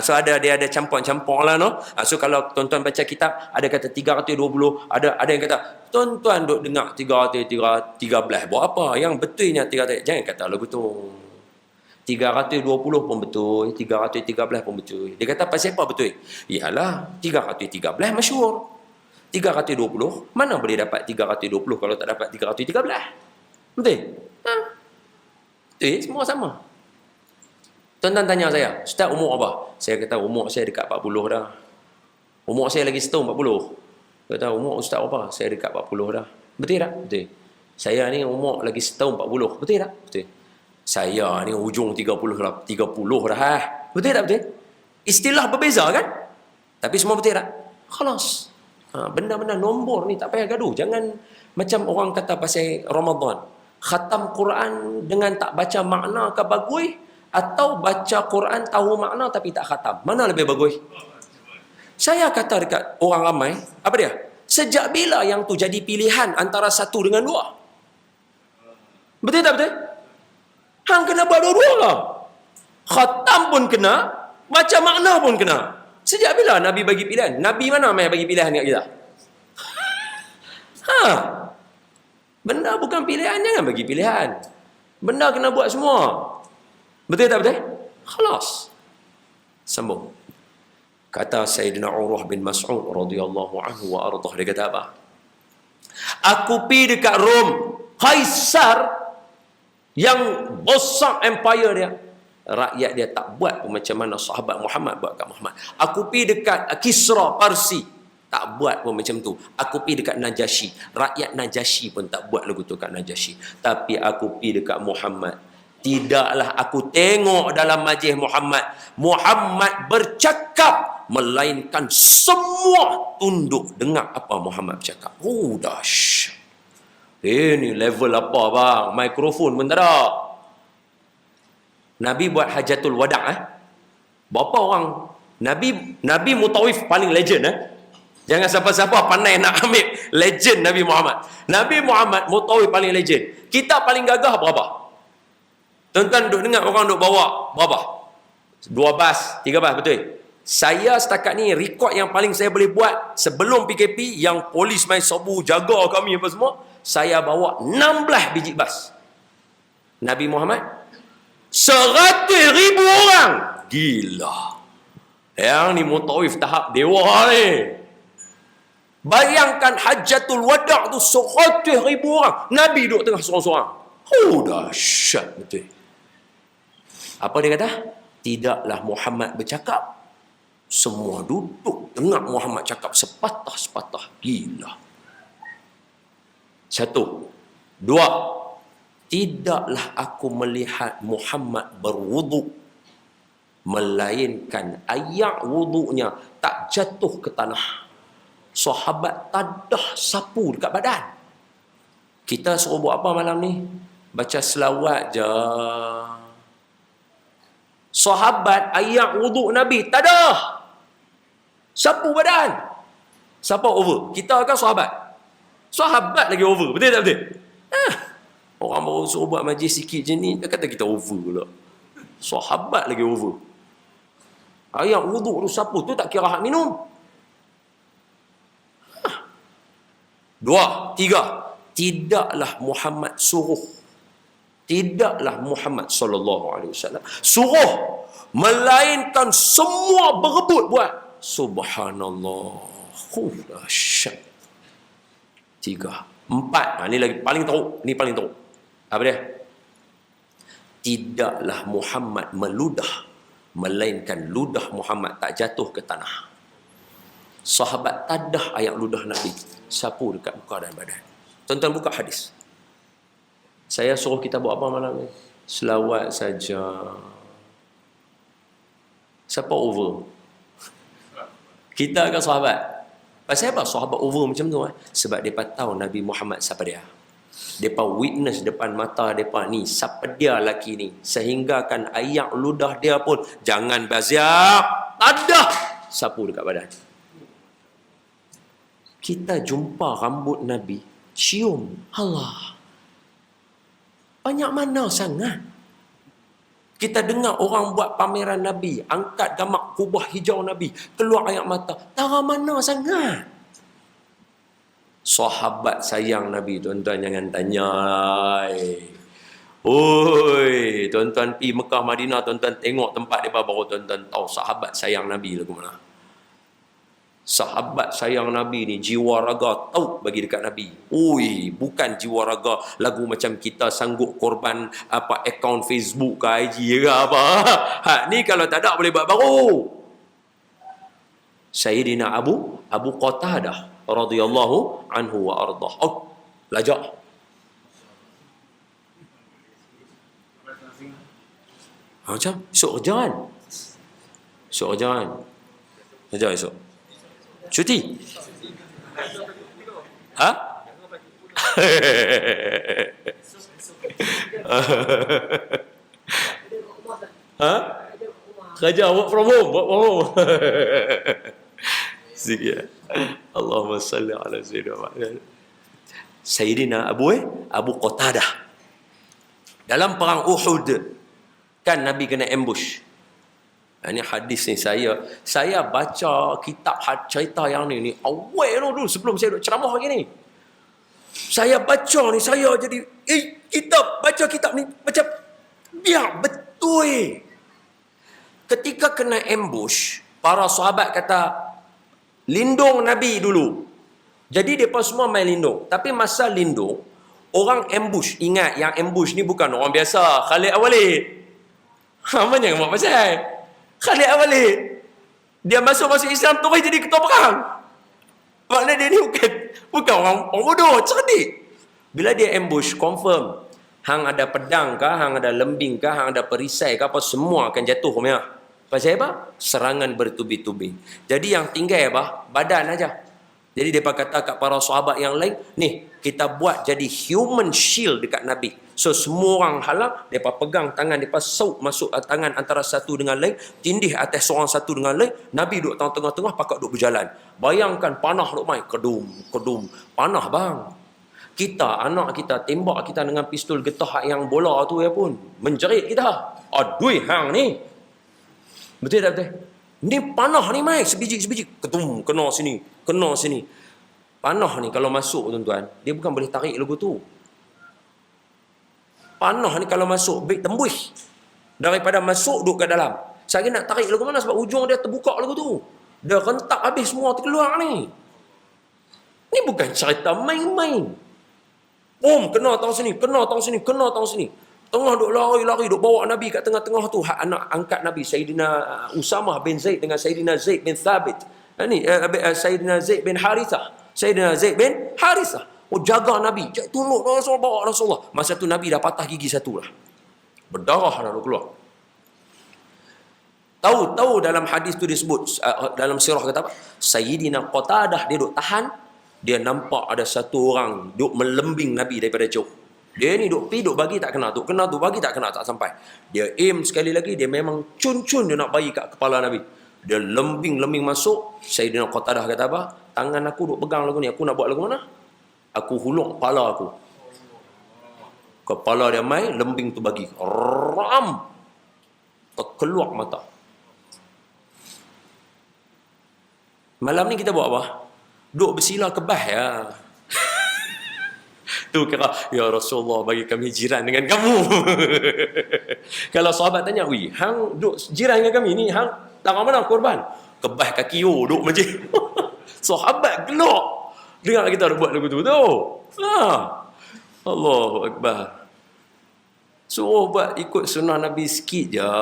So dia ada campur-campur lah, no? So kalau tuan-tuan baca kitab, ada kata 320, ada yang kata, tuan-tuan duk dengar 313, buat apa? Yang betulnya 300, jangan kata lagu tu. 320 pun betul, 313 pun betul. Dia kata pasal apa betul? Ialah 313 masyhur. 320, mana boleh dapat 320 kalau tak dapat 313? Betul? Betul, semua sama. Tuan-tuan tanya saya, Ustaz umur apa? Saya kata umur saya dekat 40 dah. Umur saya lagi setahun 40. Kata umur Ustaz apa? Saya dekat 40 dah. Betul tak? Betul. Saya ni umur lagi setahun 40. Betul tak? Betul. Saya ni hujung 30 dah. Betul tak? Betul. Istilah berbeza kan? Tapi semua betul tak? Khalas. Benda-benda nombor ni tak payah gaduh. Jangan macam orang kata pasal Ramadan. Khatam Quran dengan tak baca makna ke bagus, atau baca Quran tahu makna tapi tak khatam? Mana lebih bagus? Saya kata dekat orang ramai, apa dia? Sejak bila yang tu jadi pilihan antara satu dengan dua? Betul tak betul? Hang kena buat dua-dua lah. Khatam pun kena, baca makna pun kena. Sejak bila Nabi bagi pilihan? Nabi mana yang bagi pilihan kat kita? Benda bukan pilihan, jangan bagi pilihan. Benda kena buat semua. Betul tak betul? Khalas. Sambung. Kata Sayyidina Urwah bin Mas'ud radhiyallahu anhu wa ardhah, dia kata apa? Aku pergi dekat Rom, Kaisar yang besar empire dia. Rakyat dia tak buat pun macam mana sahabat Muhammad buat kat Muhammad. Aku pergi dekat Kisra Parsi, tak buat pun macam tu. Aku pergi dekat Najashi, rakyat Najashi pun tak buat lagu tu kat Najashi. Tapi aku pergi dekat Muhammad, tidaklah aku tengok dalam majlis Muhammad bercakap melainkan semua tunduk dengar apa Muhammad bercakap. Oh, dahsyat. Ini level apa bang? Mikrofon pun tak ada. Nabi buat hajatul wada'. Berapa orang? Nabi Mutawif paling legend. Jangan siapa-siapa pandai nak ambil legend Nabi Muhammad. Nabi Muhammad Mutawif paling legend. Kita paling gagah berapa? Tuan-tuan duk dengar orang duk bawa berapa? 2 bas, 3 bas, betul? Saya setakat ni rekod yang paling saya boleh buat sebelum PKP yang polis main sabu jaga kami apa semua, saya bawa 16 biji bas. Nabi Muhammad 100,000 orang. Gila. Yang ni Mutawif tahap dewa ni. Bayangkan hajatul wada' tu 100,000 orang. Nabi duduk tengah seorang-seorang. Oh, dahsyat betul. Apa dia kata? Tidaklah Muhammad bercakap, semua duduk dengar Muhammad cakap sepatah-sepatah. Gila. 1. 2. Tidaklah aku melihat Muhammad berwuduk, melainkan air wuduknya tak jatuh ke tanah. Sahabat tadah sapu dekat badan. Kita suruh buat apa malam ni? Baca selawat je. Sahabat air wuduk Nabi tadah sapu badan. Siapa over? Kita kan sahabat. Sahabat lagi over. Betul tak betul? Orang baru suruh buat majlis sikit je ni, dia kata kita over pula. Sahabat lagi over. Air wuduk tu sapu tu tak kira hak minum. 2, 3. Tidaklah Muhammad suruh. Tidaklah Muhammad SAW suruh, melainkan semua berebut buat. Subhanallah. Dahsyat. 3. 4. Ni lagi paling teruk. Ni paling teruk. Apa dia? Tidaklah Muhammad meludah, melainkan ludah Muhammad tak jatuh ke tanah. Sahabat tadah air ludah Nabi sapu dekat muka dan badan. Tuan-tuan buka hadis. Saya suruh kita buat apa malam ni? Selawat saja. Siapa over? Kita ke sahabat? Pasal apa sahabat over macam tu? Sebab mereka tahu Nabi Muhammad siapa dia. Mereka witness depan mata mereka ni, siapa dia lelaki ni. Sehinggakan air ludah dia pun, jangan baziak, tadah sapu dekat badan. Kita jumpa rambut Nabi, cium. Allah. Banyak mana sangat. Kita dengar orang buat pameran Nabi, angkat gamak kubah hijau Nabi, keluar air mata. Tara mana sangat. Sahabat sayang Nabi, tuan-tuan jangan tanya. Oi, tuan-tuan pergi Mekah Madinah, tuan-tuan tengok tempat mereka baru tuan-tuan tahu sahabat sayang Nabi lagu mana. Sahabat sayang Nabi ni jiwa raga tahu bagi dekat Nabi. Ui, bukan jiwa raga lagu macam kita sanggup korban apa akaun Facebook ke IG ke apa. Ni kalau tak ada boleh buat baru. Sayyidina Abu Qatadah radhiyallahu anhu wa ardah. Oh, lajak. Macam esok kerja kan? Esok kerja kan? Kerja esok. Cuti? Ha? Ha? Kerja work from home. Sikit. Allahumma salli ala Sayyidina Abu Qatadah. Dalam perang Uhud kan Nabi kena ambush. Ini hadis ni saya baca kitab cerita yang ni awal dulu sebelum saya duk ceramah lagi ni. Saya baca ni saya jadi baca kitab ni macam biar betul. Ketika kena ambush, para sahabat kata lindung Nabi dulu. Jadi depa semua main lindung. Tapi masa lindung, orang ambush, ingat yang ambush ni bukan orang biasa, Khalid Awalid. Apa jangan buat pasal? Khalid Awalid. Dia masuk Islam terus jadi ketua perang. Maknanya dia ni bukan orang bodoh, cerdik. Bila dia ambush, confirm. Hang ada pedang kah, hang ada lembing kah, hang ada perisai kah, apa semua akan jatuh punya. Pasal apa? Serangan bertubi-tubi. Jadi yang tinggal apa? Badan aja. Jadi mereka kata kat para sahabat yang lain, ni kita buat jadi human shield dekat Nabi. So semua orang halang, mereka pegang tangan, mereka saut masuk tangan antara satu dengan lain, tindih atas seorang satu dengan lain, Nabi duduk tengah-tengah, pakak duduk berjalan. Bayangkan panah duduk main, kedum, kedum. Panah bang. Kita, anak kita, tembak kita dengan pistol getah yang bola tu ya pun. Menjerit kita. Aduh hang ni. Betul tak betul? Ni panah ni mai sebiji-sebiji ketum kena sini, kena sini. Panah ni kalau masuk tuan-tuan, dia bukan boleh tarik lagu tu. Panah ni kalau masuk baik tembus. Daripada masuk duduk ke dalam. Saya nak tarik lagu mana sebab ujung dia terbuka lagu tu. Dia rentak habis semua terkeluar ni. Ni bukan cerita main-main. Kena tang sini, kena tang sini, kena tang sini. Tengah duk lari-lari, duk bawa Nabi kat tengah-tengah tu. Anak angkat Nabi, Sayyidina Usamah bin Zaid dengan Sayyidina Zaid bin Thabit. Sayyidina Zaid bin Harithah. Sayyidina Zaid bin Harithah. Jaga Nabi. Tunduk Rasulullah, bawa Rasulullah. Masa tu Nabi dah patah gigi satu lah. Berdarah dah keluar. Tahu dalam hadis tu disebut, dalam sirah kata apa? Sayyidina Qatadah, dia duk tahan. Dia nampak ada satu orang duk melembing Nabi daripada jauh. Dia ni duk bagi tak kena, duk kena tu bagi tak kena, tak sampai. Dia aim sekali lagi, dia memang cun-cun dia nak bagi kat kepala Nabi. Dia lembing masuk. Sayyidina Qatadah kata apa? Tangan aku duk pegang lagu ni, aku nak buat lagu mana? Aku hulung kepala aku. Kepala dia mai, lembing tu bagi. Ram! Terkeluar mata. Malam ni kita buat apa? Duk bersila kebah ya. Tu kira, ya Rasulullah bagi kami jiran dengan kamu. Kalau sahabat tanya, wih, hang duk jiran dengan kami ni, hang tangan mana korban? Kebah kaki duk masjid. Sahabat gelak. Dengar kita ada buat lagu tu. Allahu Akbar. Suruh buat ikut sunnah Nabi sikit je.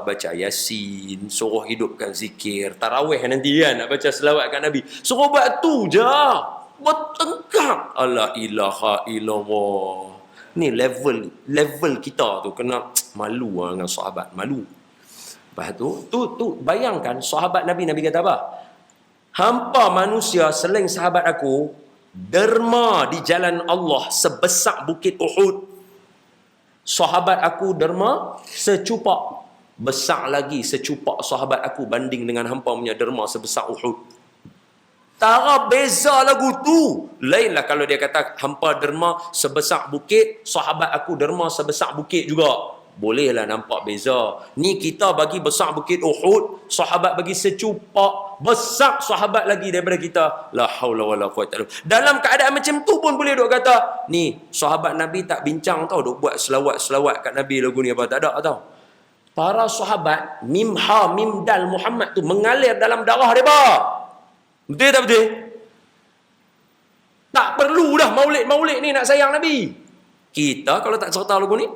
Baca Yasin. Suruh hidupkan zikir. Tarawih nanti kan nak baca selawat kat Nabi. Suruh buat tu je. Bertengkar. La ilaha illallah. Ni level kita tu kena malu dengan sahabat. Malu. Lepas tu bayangkan sahabat Nabi kata apa? Hampa manusia selain sahabat aku derma di jalan Allah sebesar bukit Uhud. Sahabat aku derma secupak. Besar lagi secupak sahabat aku banding dengan hampa punya derma sebesar Uhud. Tara beza lagu tu. Lainlah kalau dia kata hampa derma sebesar bukit, sahabat aku derma sebesar bukit juga. Bolehlah nampak beza. Ni kita bagi besar bukit Uhud, sahabat bagi secupak, besar sahabat lagi daripada kita. La haula wala quwwata illa billah. Dalam keadaan macam tu pun boleh duk kata, ni sahabat Nabi tak bincang tau, duk buat selawat-selawat kat Nabi lagu ni apa, tak ada tau. Para sahabat mim dal Muhammad tu mengalir dalam darah depa. Betul tak betul? Tak perlu dah maulid ni nak sayang Nabi. Kita kalau tak serta lagu ni,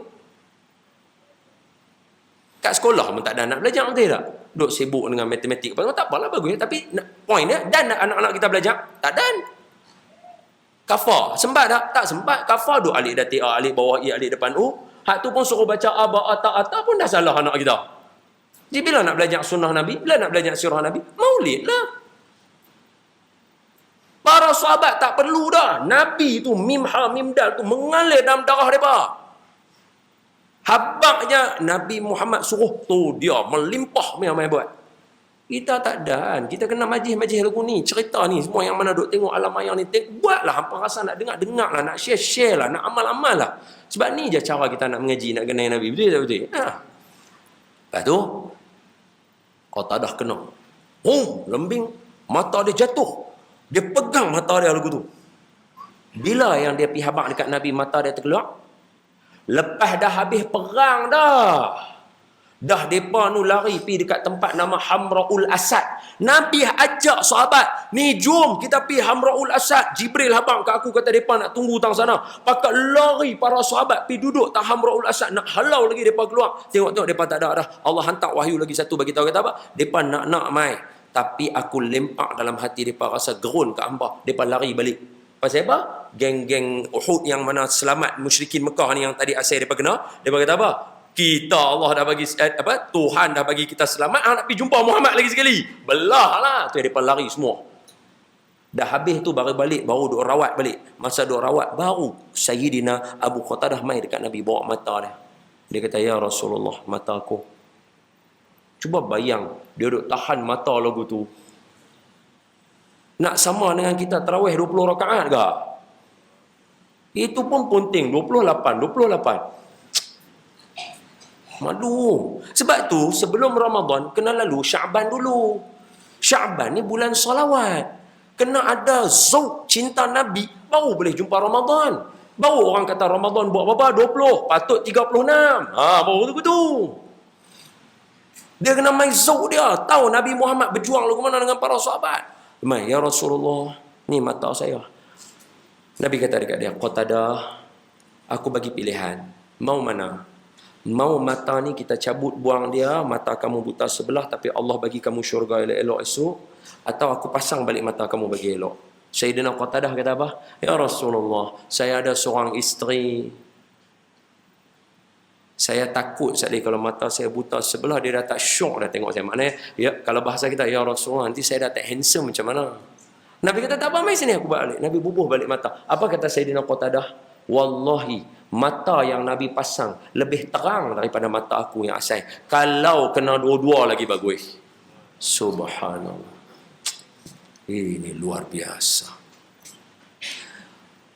kat sekolah pun tak ada nak belajar, betul tak? Duk sibuk dengan matematik. Tak apalah bagus. Tapi point dia, dan anak-anak kita belajar? Tak dan. Kafar. Sempat tak? Tak sempat. Kafar duk alik datik A, alik bawah I, alik depan U. Hak tu pun suruh baca A, ba, ata pun dah salah anak kita. Jadi bila nak belajar sunnah Nabi? Bila nak belajar sirah Nabi? Maulid lah. Para sahabat tak perlu dah. Nabi tu mim dal tu mengalir dalam darah mereka. Habaknya Nabi Muhammad suruh tu dia melimpah mai buat. Kita tak ada. Kita kena majlis-majlis lagu ni, cerita ni semua yang mana duk tengok alam ayang ni, buatlah hampa rasa nak dengar lah, nak share lah, nak amal-amal lah. Sebab ni je cara kita nak mengaji, nak kenal Nabi. Betul tak betul? Lepas tu Qatadah kena. Lembing, mata dia jatuh. Dia pegang mata dia lagu tu. Bila yang dia pergi habaq dekat Nabi, mata dia terkeluar? Lepas dah habis perang dah. Dah mereka nu lari pergi dekat tempat nama Hamraul Asad. Nabi ajak sahabat, ni jom kita pergi Hamraul Asad. Jibril habaq kat aku, kata mereka nak tunggu tang sana. Pakat lari para sahabat pergi duduk tang Hamraul Asad. Nak halau lagi mereka keluar. Tengok mereka tak ada dah. Allah hantar wahyu lagi satu bagi tahu, kata apa? Mereka nak mai. Tapi aku lempak dalam hati mereka rasa gerun kat hamba. Mereka lari balik. Pasal apa? Geng-geng Uhud yang mana selamat musyrikin Mekah ni yang tadi asal mereka kena. Mereka kata apa? Kita Allah dah bagi Tuhan dah bagi kita selamat, nak pergi jumpa Muhammad lagi sekali. Belah lah. Tu depa lari semua. Dah habis tu baru balik, baru duk rawat balik. Masa duk rawat baru Sayyidina Abu Qatadah mai dekat Nabi bawa mata dia. Dia kata, "Ya Rasulullah, mata aku." Cuba bayang, dia duk tahan mata lagu tu. Nak sama dengan kita tarawih 20 rakaat ke? Itu pun penting, 28. Malu. Sebab tu sebelum Ramadan kena lalu Syaban dulu. Syaban ni bulan salawat. Kena ada zauq cinta Nabi, baru boleh jumpa Ramadan. Baru orang kata Ramadan buat berapa? 20, patut 36. Baru tu. Dia kena main zauq dia. Tahu Nabi Muhammad berjuang lagu mana dengan para sahabat. Mai, ya Rasulullah, ni mata saya. Nabi kata dekat dia, Qatadah, aku bagi pilihan. Mau mana? Mau mata ni kita cabut buang dia, mata kamu buta sebelah tapi Allah bagi kamu syurga elok-elok esok, atau aku pasang balik mata kamu bagi elok. Sayyidina Qatadah kata apa? Ya Rasulullah, saya ada seorang isteri. Saya takut sekali kalau mata saya buta sebelah, dia dah tak syok dah tengok saya. Maknanya, ya, kalau bahasa kita, ya Rasulullah, nanti saya dah tak handsome macam mana? Nabi kata, tak apa, mai sini aku balik. Nabi bubuh balik mata. Apa kata Sayyidina Qatadah? Wallahi, mata yang Nabi pasang lebih terang daripada mata aku yang asal. Kalau kena dua-dua lagi bagus. Subhanallah. Ini luar biasa.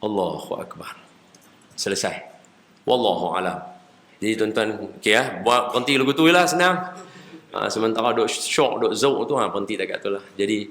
Allahu Akbar. Selesai. Wallahu alam. Jadi tuan-tuan, buat berhenti lagu tu lah, senang. Sementara duk syok, duk zauq tu, berhenti dekat tu lah. Jadi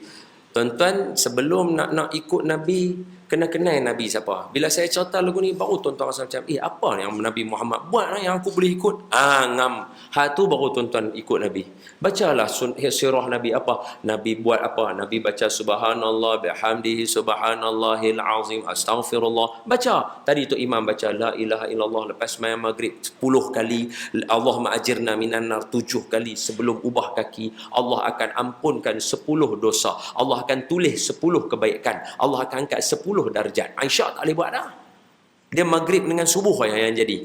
tuan-tuan, sebelum nak ikut Nabi, kena kenal Nabi siapa. Bila saya cerita lagu ni, baru tuan-tuan rasa macam, apa yang Nabi Muhammad buat lah yang aku boleh ikut? Ngam. Hak tu baru tuan-tuan ikut Nabi. Bacalah sirah Nabi apa. Nabi buat apa? Nabi baca subhanallah bihamdihi subhanallahil azim astaghfirullah. Baca. Tadi tu imam baca la ilaha illallah lepas sembahyang maghrib 10 kali. Allahumma ajirna minan nar 7 kali sebelum ubah kaki. Allah akan ampunkan 10 dosa. Allah akan tulis 10 kebaikan. Allah akan angkat 10 darjat. Aisyah tak boleh buat dah. Dia maghrib dengan subuh yang jadi.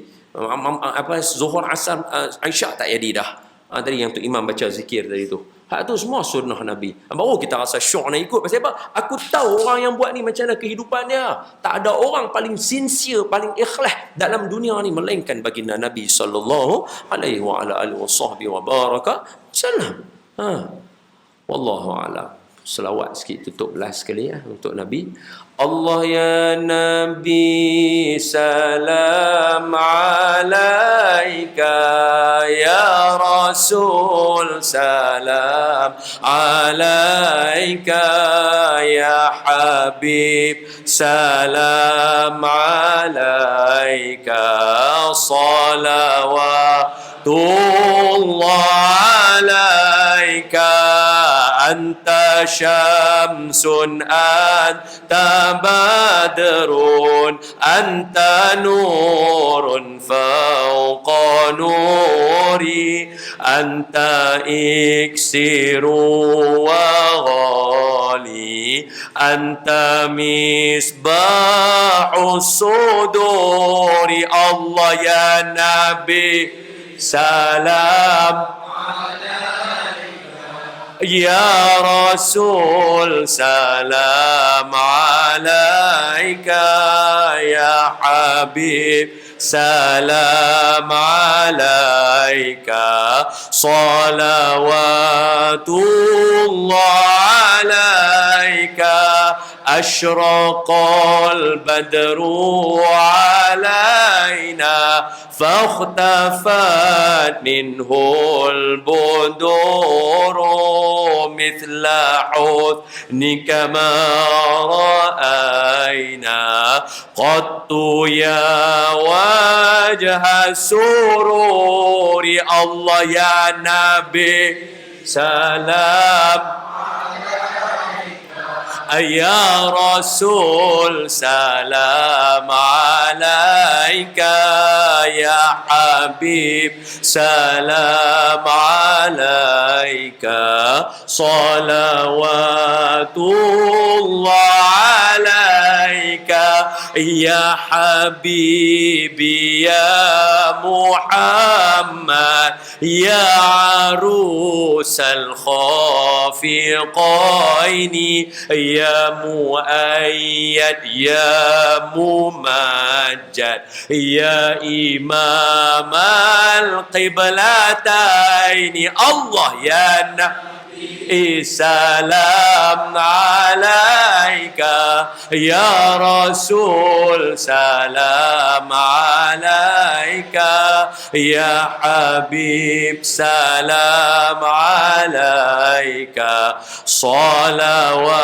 Zuhur asar Aisyah tak jadi dah. Tadi yang tu imam baca zikir tadi tu. Hak tu semua sunnah Nabi. Baru kita rasa syok nak ikut. Pasal apa? Aku tahu orang yang buat ni macam mana kehidupan dia. Tak ada orang paling sincere, paling ikhlas dalam dunia ni melainkan baginda Nabi sallallahu alaihi wa ala alihi wa baraka sallam. Wallahu a'lam. Selawat sikit tutup last sekali untuk Nabi. Allah ya Nabi salam alaika, ya Rasul salam alaika, ya Habib salam alaika, salawatullah alaika, anta syamsun anta badrun anta nurun fawqa nuri anta iksiru wa ghali anta misbahu suduri. Allah ya Nabi salam ya Rasul salam alaika, ya Habib salam alaika, salawatullah alaika, asyraqal badru alaina fakhutafat minhul buduru مثل حسنك ما رأينا قط يا وجه السرور. الله يا نبي سلام يا رسول سلام عليك, يا حبيب سلام عليك, صلوات الله عليك, يا حبيبي يا محمد يا عروس الخافقين يا مؤيد يا ممجد يا إمام القبلتين الله يا نبي سلام عليك يا رسول سلام عليك يا حبيب سلام عليك صلوات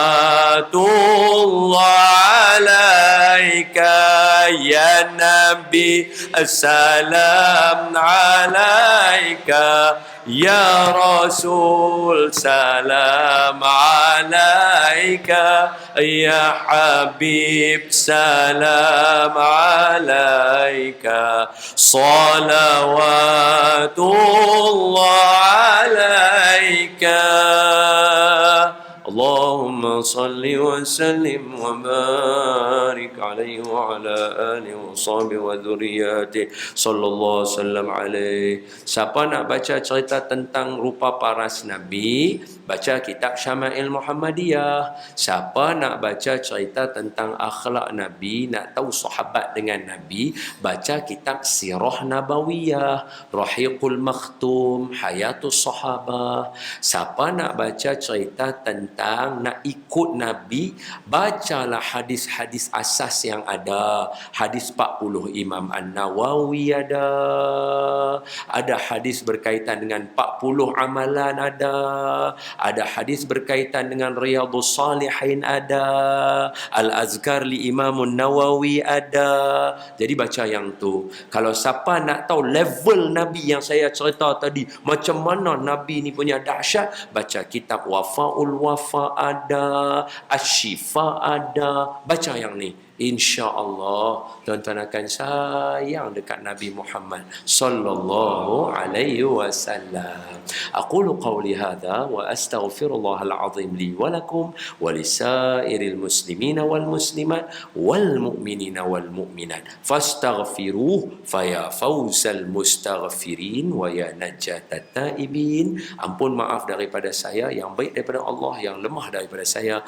الله عليك يا نبي السلام عليك يا رسول سلام عليك يا حبيب سلام عليك صلوات الله عليك اللهم صل وسلم وبارك عليه وعلى آله وصحبه وذرياته صلى الله وسلم عليه. Siapa nak baca cerita tentang rupa paras Nabi, baca kitab Syama'il Muhammadiyah. Siapa nak baca cerita tentang akhlak Nabi, nak tahu sahabat dengan Nabi, baca kitab Sirah Nabawiyah, Rahiqul Makhtum, Hayatus Sahabah. Siapa nak baca cerita tentang nak ikut Nabi, bacalah hadis-hadis asas yang ada. Hadis 40 Imam An-Nawawi ada hadis berkaitan dengan 40 amalan ada hadis berkaitan dengan Riyadhus Salihin ada, Al-Azkar li Imam An-Nawawi ada. Jadi baca yang tu. Kalau siapa nak tahu level Nabi yang saya cerita tadi, macam mana Nabi ni punya dahsyat, baca kitab Wafaul Wafa ada, Asy-Syifa ada, baca yang ni. InsyaAllah tuan-tuan akan sayang dekat Nabi Muhammad sallallahu alaihi wasallam. Aqulu qawli hadha wa astaghfirullahal azim li wa lakum wa lisairil muslimina wal muslimat wal mu'minina wal mu'minat fastaghfiruh faya fawzal mustaghfirin wa ya najatat taibin. Ampun maaf daripada saya, yang baik daripada Allah, yang lemah daripada saya.